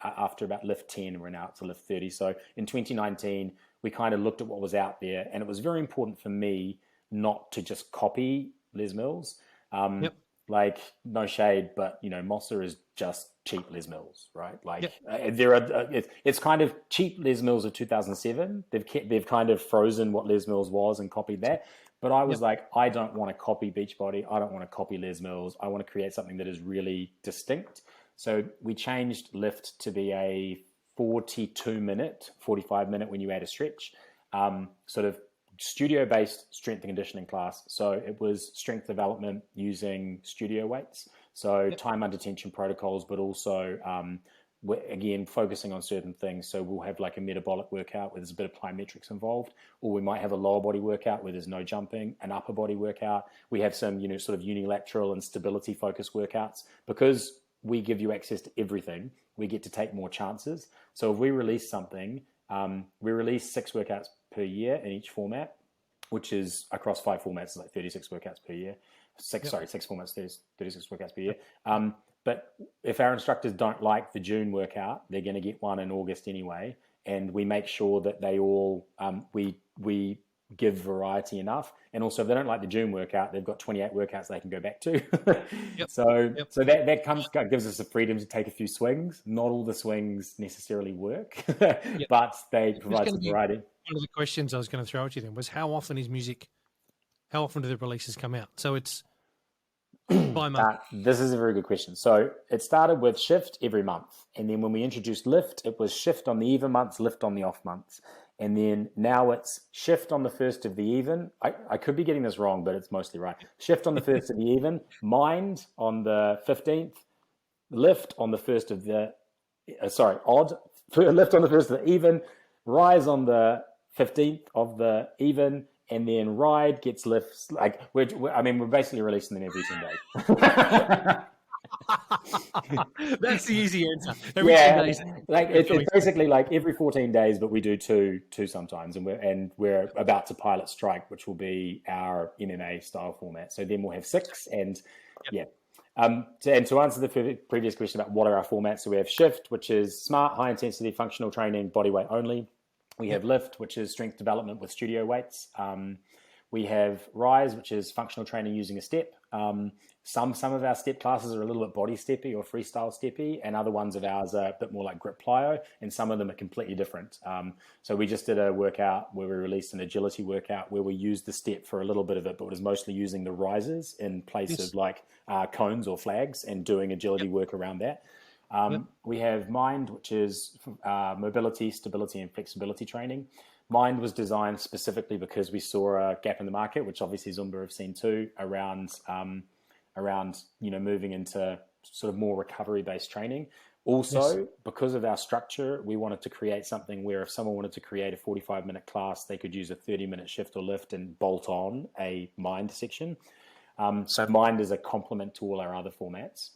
after about lift 10. We're now up to lift 30. So in 2019, we kind of looked at what was out there, and it was very important for me not to just copy Les Mills. Like no shade, but Mossa is just cheap Les Mills, right? Like there are, it's kind of cheap Les Mills of 2007. They've kind of frozen what Les Mills was and copied that. But I was like, I don't want to copy Beachbody. I don't want to copy Les Mills. I want to create something that is really distinct. So we changed lift to be a 42-minute, 45-minute when you add a stretch, sort of studio-based strength and conditioning class. So it was strength development using studio weights. So time under tension protocols, but also we're, again, focusing on certain things. So we'll have like a metabolic workout where there's a bit of plyometrics involved, or we might have a lower body workout where there's no jumping, an upper body workout. We have some, sort of unilateral and stability focused workouts. Because we give you access to everything, we get to take more chances. So if we release something, we release 6 workouts per year in each format, which is across 5 formats, like 36 workouts per year. 6 formats, 36 workouts per year. But if our instructors don't like the June workout, they're going to get one in August anyway. And we make sure that they all, we give variety enough. And also, if they don't like the June workout, they've got 28 workouts they can go back to. So that gives us the freedom to take a few swings. Not all the swings necessarily work, but they provide some variety. One of the questions I was going to throw at you then was, how often do the releases come out? So it's by month. This is a very good question. So it started with shift every month. And then when we introduced lift, it was shift on the even months, lift on the off months. And then now it's shift on the first of the even. I could be getting this wrong, but it's mostly right. Shift on the first of the even, mind on the 15th, lift on the first of the, odd, lift on the first of the even, rise on the 15th of the even, and then ride gets lifts. Like we're basically releasing them every 10 days. That's the easy answer. Every 10 days. Like it's basically like every 14 days, but we do two sometimes, and we're about to pilot strike, which will be our MMA style format. So then we'll have 6, and to answer the previous question about what are our formats, so we have shift, which is smart, high intensity, functional training, body weight only. We have lift, which is strength development with studio weights. We have rise, which is functional training using a step. Some of our step classes are a little bit body steppy or freestyle steppy, and other ones of ours are a bit more like grip plyo, and some of them are completely different. So we just did a workout where we released an agility workout where we used the step for a little bit of it, but it was mostly using the rises in place of like cones or flags and doing agility work around that. We have mind, which is mobility, stability, and flexibility training. Mind was designed specifically because we saw a gap in the market, which obviously Zumba have seen too, around moving into sort of more recovery-based training. Also, because of our structure, we wanted to create something where if someone wanted to create a 45-minute class, they could use a 30-minute shift or lift and bolt on a mind section. So mind is a complement to all our other formats.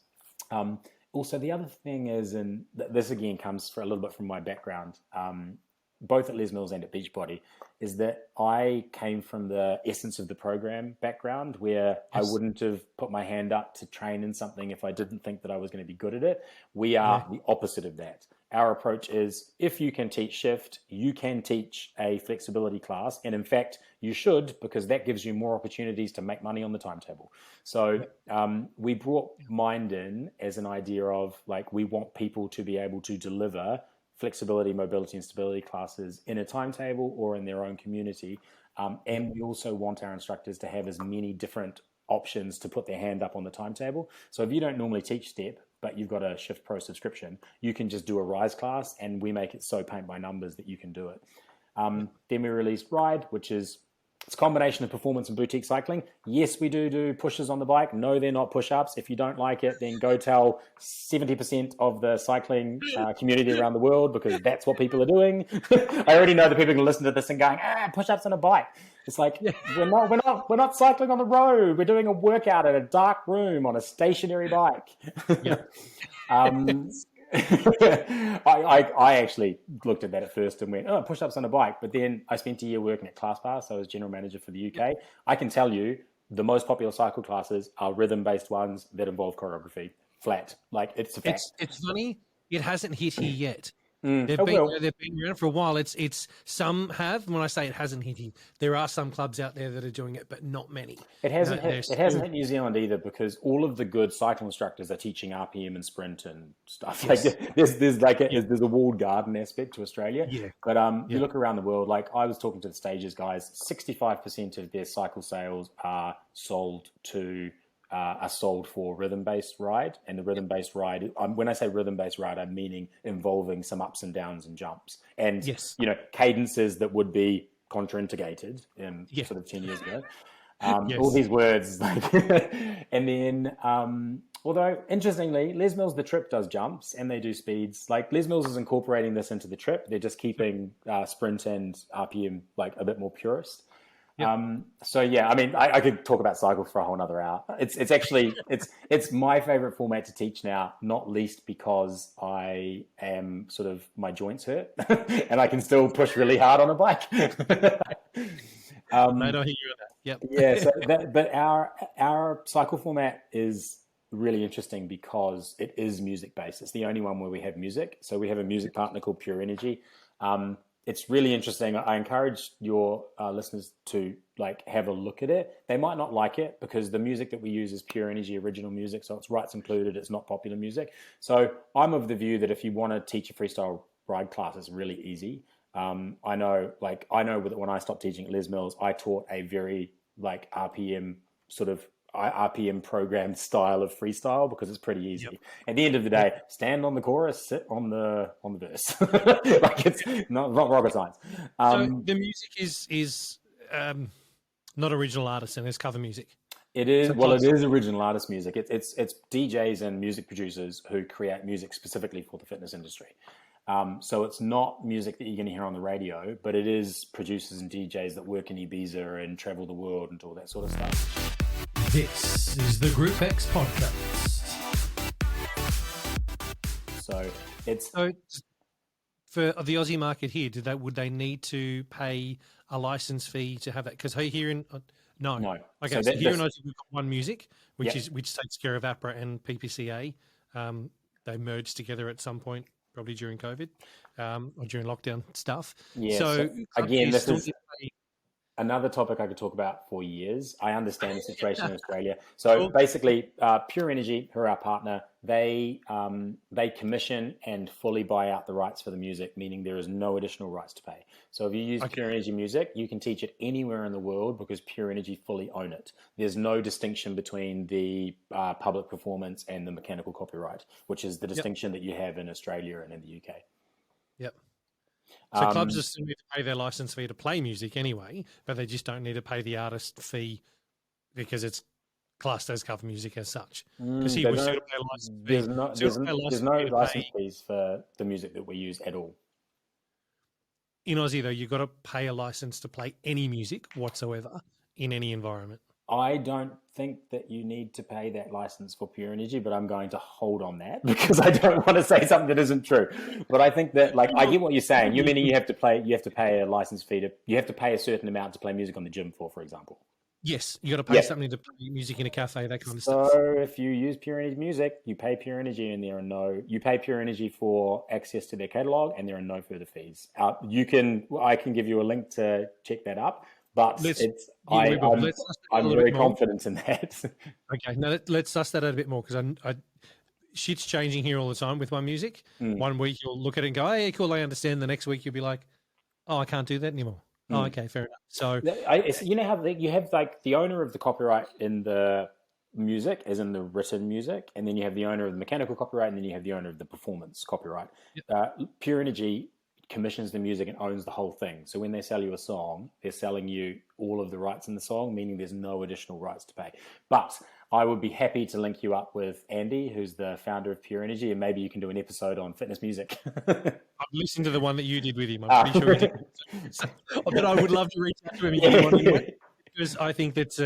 Also, the other thing is, and this again comes for a little bit from my background, both at Les Mills and at Beachbody, is that I came from the essence of the program background where I wouldn't have put my hand up to train in something if I didn't think that I was going to be good at it. We are the opposite of that. Our approach is, if you can teach shift, you can teach a flexibility class. And in fact, you should, because that gives you more opportunities to make money on the timetable. So we brought mind in as an idea of like, we want people to be able to deliver flexibility, mobility, and stability classes in a timetable or in their own community. And we also want our instructors to have as many different options to put their hand up on the timetable. So if you don't normally teach step, but you've got a Shift Pro subscription, you can just do a rise class, and we make it so paint by numbers that you can do it. Then we released Ride, which is it's a combination of performance and boutique cycling. Yes, we do pushes on the bike. No, they're not push-ups. If you don't like it, then go tell 70% of the cycling community around the world, because that's what people are doing. I already know the people are going to listen to this and going, push-ups on a bike. It's like, we're not cycling on the road. We're doing a workout in a dark room on a stationary bike. I actually looked at that at first and went, push-ups on a bike. But then I spent a year working at ClassPass. So I was general manager for the UK. I can tell you the most popular cycle classes are rhythm-based ones that involve choreography. Flat. Like, it's a fact. It's funny. It hasn't hit here yet. They've been around for a while. It's some have. When I say it hasn't hit here, there are some clubs out there that are doing it, but not many. It hasn't hit New Zealand either, because all of the good cycle instructors are teaching RPM and sprint and stuff. Yes. Like there's a walled garden aspect to Australia. Yeah. But you look around the world. Like, I was talking to the Stages guys. 65% of their cycle sales are sold for rhythm-based ride. And the rhythm-based ride, when I say rhythm-based ride, I'm meaning involving some ups and downs and jumps and cadences that would be contraindicated sort of 10 years ago. All these words, like, and then Although, interestingly, Les Mills, the trip does jumps and they do speeds. Like Les Mills is incorporating this into the trip. They're just keeping sprint and RPM like a bit more purist. Yep. So yeah, I mean, I could talk about cycle for a whole nother hour. It's actually, it's my favorite format to teach now, not least because I am sort of, my joints hurt and I can still push really hard on a bike. I don't hear you on that. Yep. Yeah. So but our cycle format is really interesting because it is music based. It's the only one where we have music. So we have a music partner called Pure Energy. It's really interesting. I encourage your listeners to like have a look at it. They might not like it because the music that we use is Pure Energy original music. So it's rights included. It's not popular music. So I'm of the view that if you want to teach a freestyle ride class, it's really easy. I know that when I stopped teaching at Les Mills, I taught a very like RPM programmed style of freestyle because it's pretty easy. Yep. At the end of the day, stand on the chorus, sit on the verse. Like it's not rocket science. So the music is not original artists and it's cover music. It is it is original artist music. It's DJs and music producers who create music specifically for the fitness industry. So it's not music that you're going to hear on the radio, but it is producers and DJs that work in Ibiza and travel the world and all that sort of stuff. This is the Group X podcast. So it's for the Aussie market here. Would they need to pay a license fee to have that? Because here in no. Okay, so here in Aussie we've got One Music, which takes care of APRA and PPCA. They merged together at some point, probably during COVID or during lockdown stuff. Yeah. So again, this is another topic I could talk about for years. I understand the situation in Australia. So basically, Pure Energy, who are our partner, they commission and fully buy out the rights for the music, meaning there is no additional rights to pay. So if you use Pure Energy music, you can teach it anywhere in the world because Pure Energy fully own it. There's no distinction between the public performance and the mechanical copyright, which is the distinction that you have in Australia and in the UK. Yep. So clubs just need to pay their license fee to play music anyway, but they just don't need to pay the artist fee because it's classed as cover music as such. Because he was still pay license fee. There's no license fees for the music that we use at all. In Aussie, though, you've got to pay a license to play any music whatsoever in any environment. I don't think that you need to pay that license for Pure Energy, but I'm going to hold on that because I don't want to say something that isn't true. But I think that, like, I get what you're saying. You meaning you have to pay a license fee you have to pay a certain amount to play music on the gym floor, for example. Yes, you got to pay something to play music in a cafe, that kind of stuff. So if you use Pure Energy music, you pay Pure Energy, and you pay Pure Energy for access to their catalog, and there are no further fees. I can give you a link to check that up. But I'm very confident in that. Okay, now let's suss that out a bit more because shit's changing here all the time with One Music. 1 week you'll look at it and go, "Hey, cool, I understand." The next week you'll be like, "Oh, I can't do that anymore." Oh, okay, fair enough. So you know how you have like the owner of the copyright in the music, as in the written music, and then you have the owner of the mechanical copyright, and then you have the owner of the performance copyright. Yep. Pure Energy commissions the music and owns the whole thing. So when they sell you a song, they're selling you all of the rights in the song, meaning there's no additional rights to pay. But I would be happy to link you up with Andy, who's the founder of Pure Energy, and maybe you can do an episode on fitness music. I've listened to the one that you did with him. I'm pretty sure he did. But I would love to reach out to him anyway, because I think that's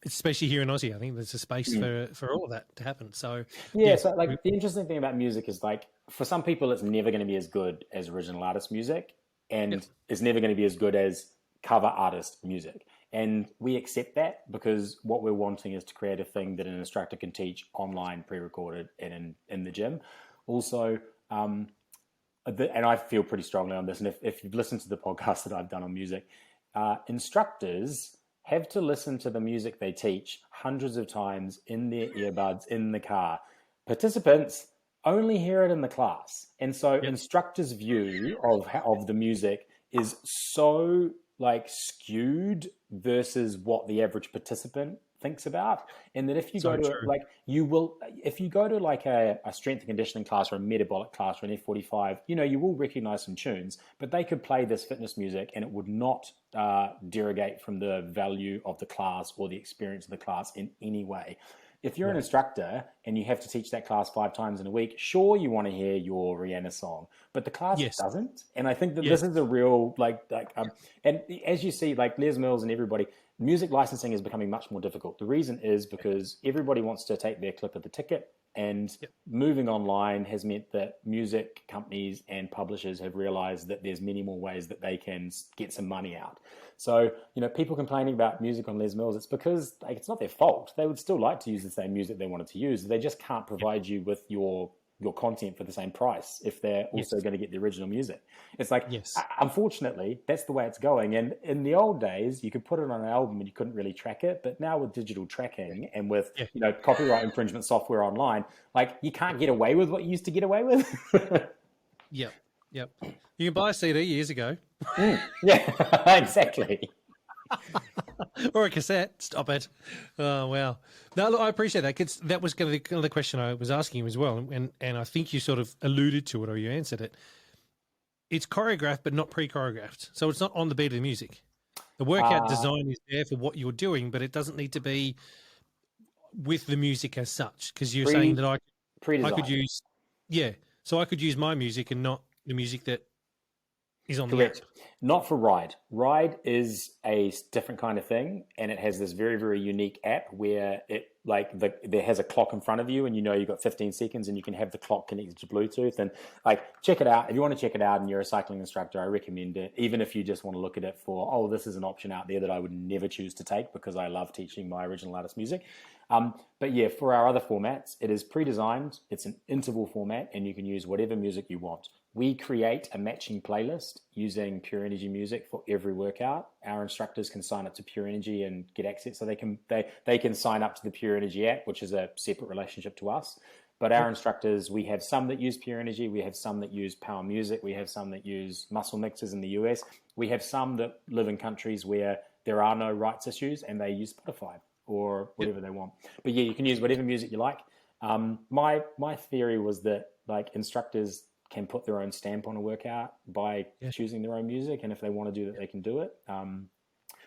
especially here in Aussie, I think there's a space for all of that to happen. So so like the interesting thing about music is like for some people it's never going to be as good as original artist music, and it's never going to be as good as cover artist music. And we accept that because what we're wanting is to create a thing that an instructor can teach online, pre-recorded, and in the gym. Also, and I feel pretty strongly on this, and if you've listened to the podcast that I've done on music, instructors have to listen to the music they teach hundreds of times in their earbuds in the car. Participants only hear it in the class. And so instructors' view of the music is so like skewed versus what the average participant thinks about. And that if you go to if you go to like a strength and conditioning class or a metabolic class or an F45, you will recognize some tunes, but they could play this fitness music and it would not derogate from the value of the class or the experience of the class in any way. If you're an instructor and you have to teach that class 5 times in a week, sure, you want to hear your Rihanna song, but the class doesn't. And I think that this is a real, and as you see, like Les Mills and everybody, music licensing is becoming much more difficult. The reason is because everybody wants to take their clip of the ticket, and moving online has meant that music companies and publishers have realized that there's many more ways that they can get some money out. So, people complaining about music on Les Mills, it's because it's not their fault. They would still like to use the same music they wanted to use. They just can't provide you with your content for the same price if they're also going to get the original music. It's like, unfortunately, that's the way it's going. And in the old days, you could put it on an album and you couldn't really track it. But now with digital tracking and with copyright infringement software online, you can't get away with what you used to get away with. Yep. You can buy a CD years ago. Yeah, exactly. Or a cassette. Stop it. Oh, wow. No, look, I appreciate that, because that was going to be the question I was asking you as well. And I think you sort of alluded to it, or you answered it. It's choreographed, but not pre-choreographed. So it's not on the beat of the music. The workout design is there for what you're doing, but it doesn't need to be with the music as such. Because you're saying that I could use, so I could use my music and not the music that is on the app. Not for Ride. Ride is a different kind of thing, and it has this very, very unique app where it there has a clock in front of you, and you've got 15 seconds, and you can have the clock connected to Bluetooth. And check it out if you want to check it out, and you're a cycling instructor. I recommend it, even if you just want to look at it for this is an option out there that I would never choose to take because I love teaching my original artist music. But yeah, for our other formats, it is pre-designed. It's an interval format, and you can use whatever music you want. We create a matching playlist using Pure Energy music for every workout. Our instructors can sign up to Pure Energy and get access, so they can sign up to the Pure Energy app, which is a separate relationship to us. But our instructors, we have some that use Pure Energy, we have some that use Power Music, we have some that use Muscle Mixers in the US, we have some that live in countries where there are no rights issues and they use Spotify or whatever they want. But yeah, you can use whatever music you like. My theory was that instructors can put their own stamp on a workout by choosing their own music, and if they want to do that, they can do it.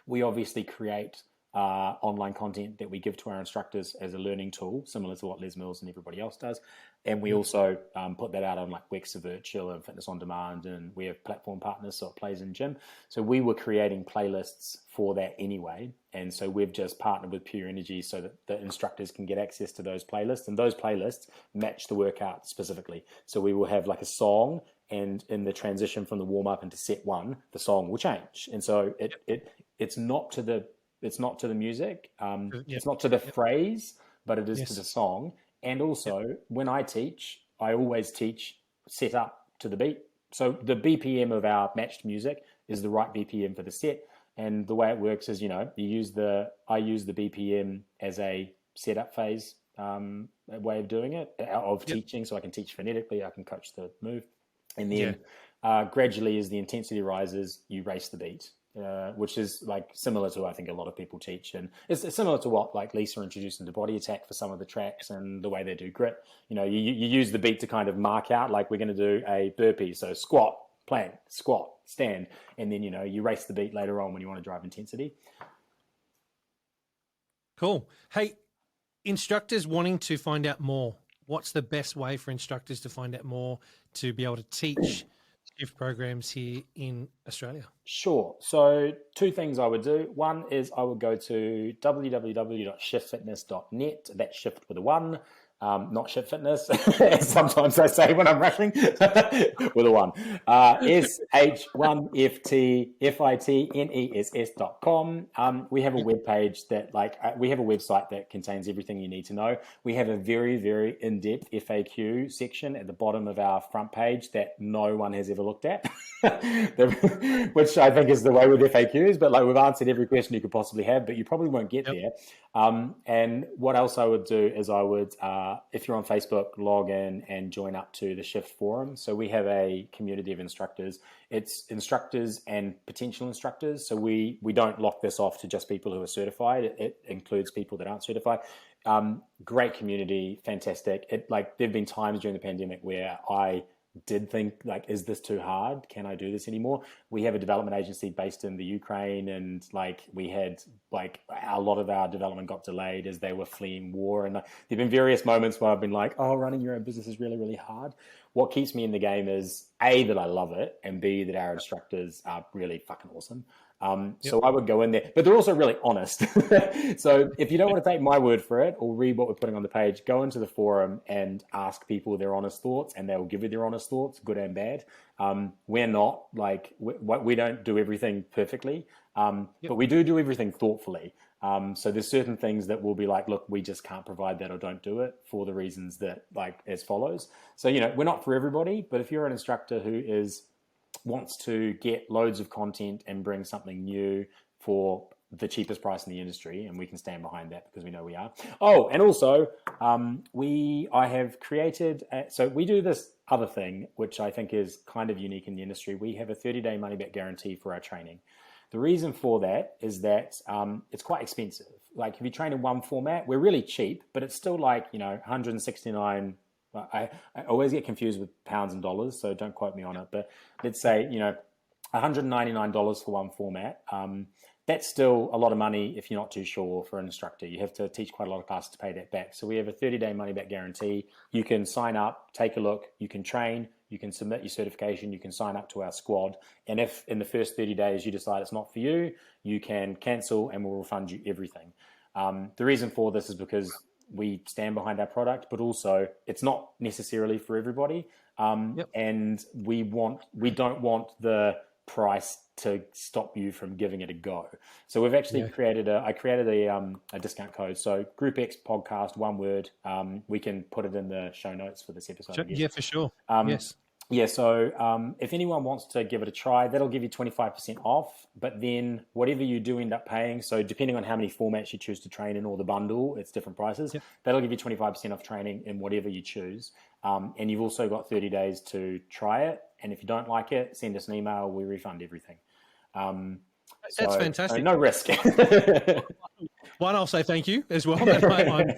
We obviously create online content that we give to our instructors as a learning tool, similar to what Les Mills and everybody else does. And we also put that out on Wix, Virtual, and Fitness on Demand, and we have platform partners, so it plays in gym. So we were creating playlists for that anyway, and so we've just partnered with Pure Energy so that the instructors can get access to those playlists, and those playlists match the workout specifically. So we will have a song, and in the transition from the warm up into set one, the song will change, and so it's not to the music, it's not to the phrase, but it is to the song. And also, when I teach, I always teach set up to the beat. So the BPM of our matched music is the right BPM for the set. And the way it works is, I use the BPM as a setup phase way of doing it, of teaching. So I can teach phonetically, I can coach the move. And then gradually, as the intensity rises, you race the beat. Which is similar to I think a lot of people teach, and it's similar to what Lisa introduced into Body Attack for some of the tracks and the way they do grit. You use the beat to kind of mark out we're going to do a burpee, so squat, plank, squat, stand, and then you race the beat later on when you want to drive intensity. Cool. Hey, instructors wanting to find out more, what's the best way for instructors to find out more to be able to teach shift programs here in Australia? Sure. So 2 things I would do. One is I would go to www.shiftfitness.net. That's shift with a 1, not shift fitness, as sometimes I say when I'm rushing, with a 1. SH1FT Fitness.com. We have a webpage that we have a website that contains everything you need to know. We have a very, very in-depth FAQ section at the bottom of our front page that no one has ever looked at, which I think is the way with FAQs, but we've answered every question you could possibly have, but you probably won't get there. And what else I would do is I would, if you're on Facebook, log in and join up to the Shift Forum. So we have a community of instructors. It's instructors and potential instructors. So we don't lock this off to just people who are certified. It includes people that aren't certified. Great community, fantastic. There've been times during the pandemic where I did think like, is this too hard? Can I do this anymore? We have a development agency based in the Ukraine, and like we had like a lot of our development got delayed as they were fleeing war. And there've been various moments where I've been like, oh, running your own business is really, really hard. What keeps me in the game is A, that I love it, and B, that our instructors are really fucking awesome. So I would go in there, but they're also really honest. So if you don't want to take my word for it or read what we're putting on the page, go into the forum and ask people their honest thoughts, and they'll give you their honest thoughts, good and bad. We're not like, we don't do everything perfectly, but we do everything thoughtfully. So there's certain things that will be like, look, we just can't provide that or don't do it for the reasons that like as follows. So, we're not for everybody, but if you're an instructor who wants to get loads of content and bring something new for the cheapest price in the industry, and we can stand behind that because we know we are. Oh, and also I have created, so we do this other thing, which I think is kind of unique in the industry. We have a 30-day money-back guarantee for our training. The reason for that is that it's quite expensive. Like if you train in one format, we're really cheap, but it's still like, 169. I always get confused with pounds and dollars, so don't quote me on it. But let's say, $199 for one format. That's still a lot of money if you're not too sure for an instructor. You have to teach quite a lot of classes to pay that back. So we have a 30-day money-back guarantee. You can sign up, take a look, you can train, you can submit your certification, you can sign up to our squad. And if in the first 30 days you decide it's not for you, you can cancel and we'll refund you everything. The reason for this is because we stand behind our product, but also it's not necessarily for everybody. And we don't want the price to stop you from giving it a go. So we've actually created I created a discount code. So Group X podcast, one word. We can put it in the show notes for this episode. Yeah, for sure. Yes. Yeah, so if anyone wants to give it a try, that'll give you 25% off. But then whatever you do end up paying, so depending on how many formats you choose to train in or the bundle, it's different prices. That'll give you 25% off training in whatever you choose. And you've also got 30 days to try it. And if you don't like it, send us an email. We refund everything. That's fantastic. So no risk. One, I'll say thank you as well. I'm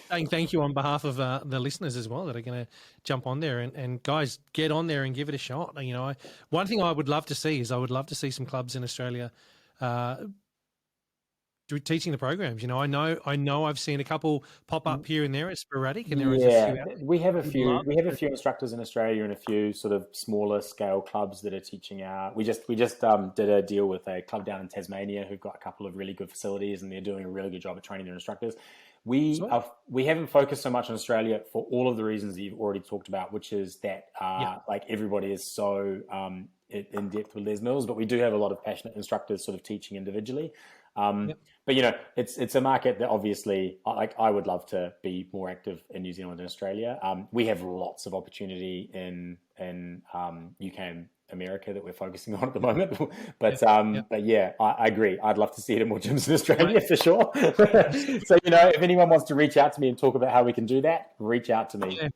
saying thank you on behalf of the listeners as well that are going to jump on there. And guys, get on there and give it a shot. One thing I would love to see is some clubs in Australia teaching the programs. I know I've seen a couple pop up here and there. It's sporadic, and there is a few. We have a few instructors in Australia and a few sort of smaller scale clubs that are teaching out. We just did a deal with a club down in Tasmania who've got a couple of really good facilities, and they're doing a really good job at training their instructors. We haven't focused so much on Australia for all of the reasons that you've already talked about, which is that like everybody is so in depth with Les Mills, but we do have a lot of passionate instructors sort of teaching individually. But it's a market that obviously I would love to be more active in New Zealand and Australia. We have lots of opportunity in UK and America that we're focusing on at the moment. But I agree. I'd love to see it in more gyms in Australia for sure. So if anyone wants to reach out to me and talk about how we can do that, reach out to me. Yeah.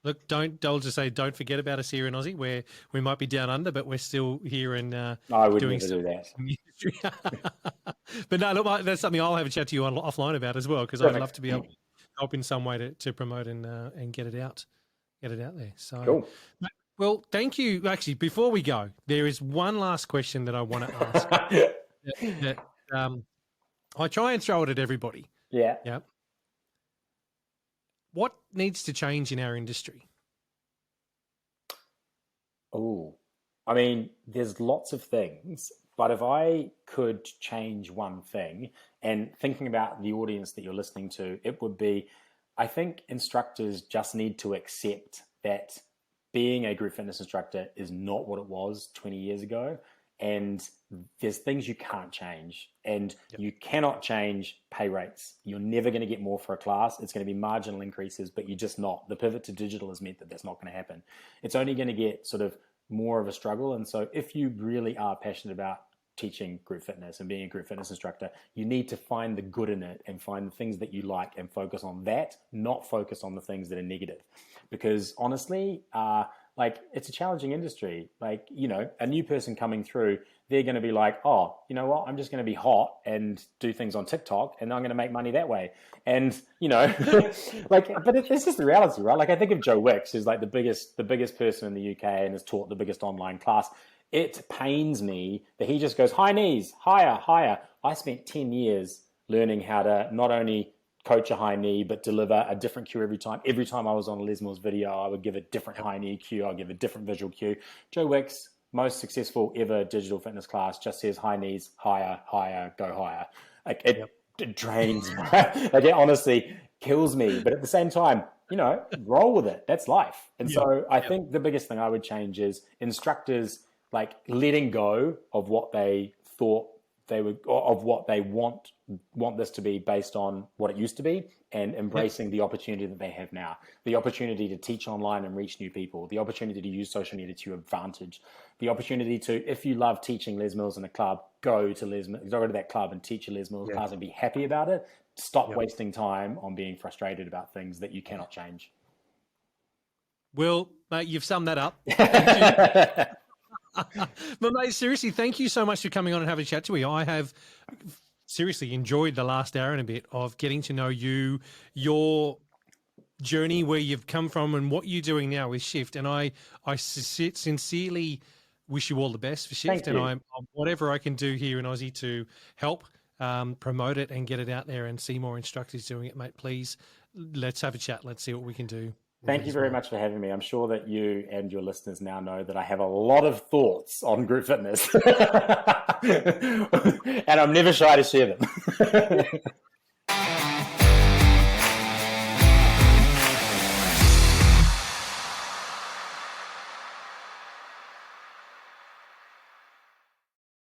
Look, I'll just say, don't forget about us here in Aussie, where we might be down under, but we're still here and I would never do that. But no, look, that's something I'll have a chat to you offline about as well, because I'd love to be able to help in some way to promote and get it out there. So, cool. Well, thank you. Actually, before we go, there is one last question that I want to ask. I try and throw it at everybody. Yeah. Yeah. What needs to change in our industry? Oh, I mean, there's lots of things, but if I could change one thing, and thinking about the audience that you're listening to, it would be, I think instructors just need to accept that being a group fitness instructor is not what it was 20 years ago. And there's things you can't change, and you cannot change pay rates. You're never going to get more for a class. It's going to be marginal increases, but you're just not. The pivot to digital has meant that that's not going to happen. It's only going to get sort of more of a struggle. And so if you really are passionate about teaching group fitness and being a group fitness instructor, you need to find the good in it and find the things that you like and focus on that, not focus on the things that are negative. Because honestly, like, it's a challenging industry. Like, you know, a new person coming through, they're going to be like, oh, you know what? I'm just going to be hot and do things on TikTok, and I'm going to make money that way. And, you know, like, but it's just the reality, right? Like, I think of Joe Wicks, who's like the biggest person in the UK and has taught the biggest online class. It pains me that he just goes high knees, higher, higher. I spent 10 years learning how to not only coach a high knee, but deliver a different cue every time. Every time I was on a Les Mills video, I would give a different high knee cue. I'll give a different visual cue. Joe Wicks, most successful ever digital fitness class, just says high knees, higher, higher, go higher. Like it drains, like it honestly kills me. But at the same time, you know, roll with it. That's life. And so I think the biggest thing I would change is instructors like letting go of what they thought they would, of what they want this to be based on what it used to be, and embracing the opportunity that they have now, the opportunity to teach online and reach new people, the opportunity to use social media to your advantage, the opportunity to, if you love teaching Les Mills in a club, go to that club and teach a Les Mills class and be happy about it. Stop wasting time on being frustrated about things that you cannot change. Will, mate, you've summed that up. Thank you. But mate, seriously, thank you so much for coming on and having a chat to me. I have seriously enjoyed the last hour and a bit of getting to know you, your journey, where you've come from and what you're doing now with Shift. And I sincerely wish you all the best for Shift. And I'm whatever I can do here in Aussie to help promote it and get it out there and see more instructors doing it, mate. Please, let's have a chat. Let's see what we can do. Thank you very much for having me. I'm sure that you and your listeners now know that I have a lot of thoughts on group fitness and I'm never shy to share them.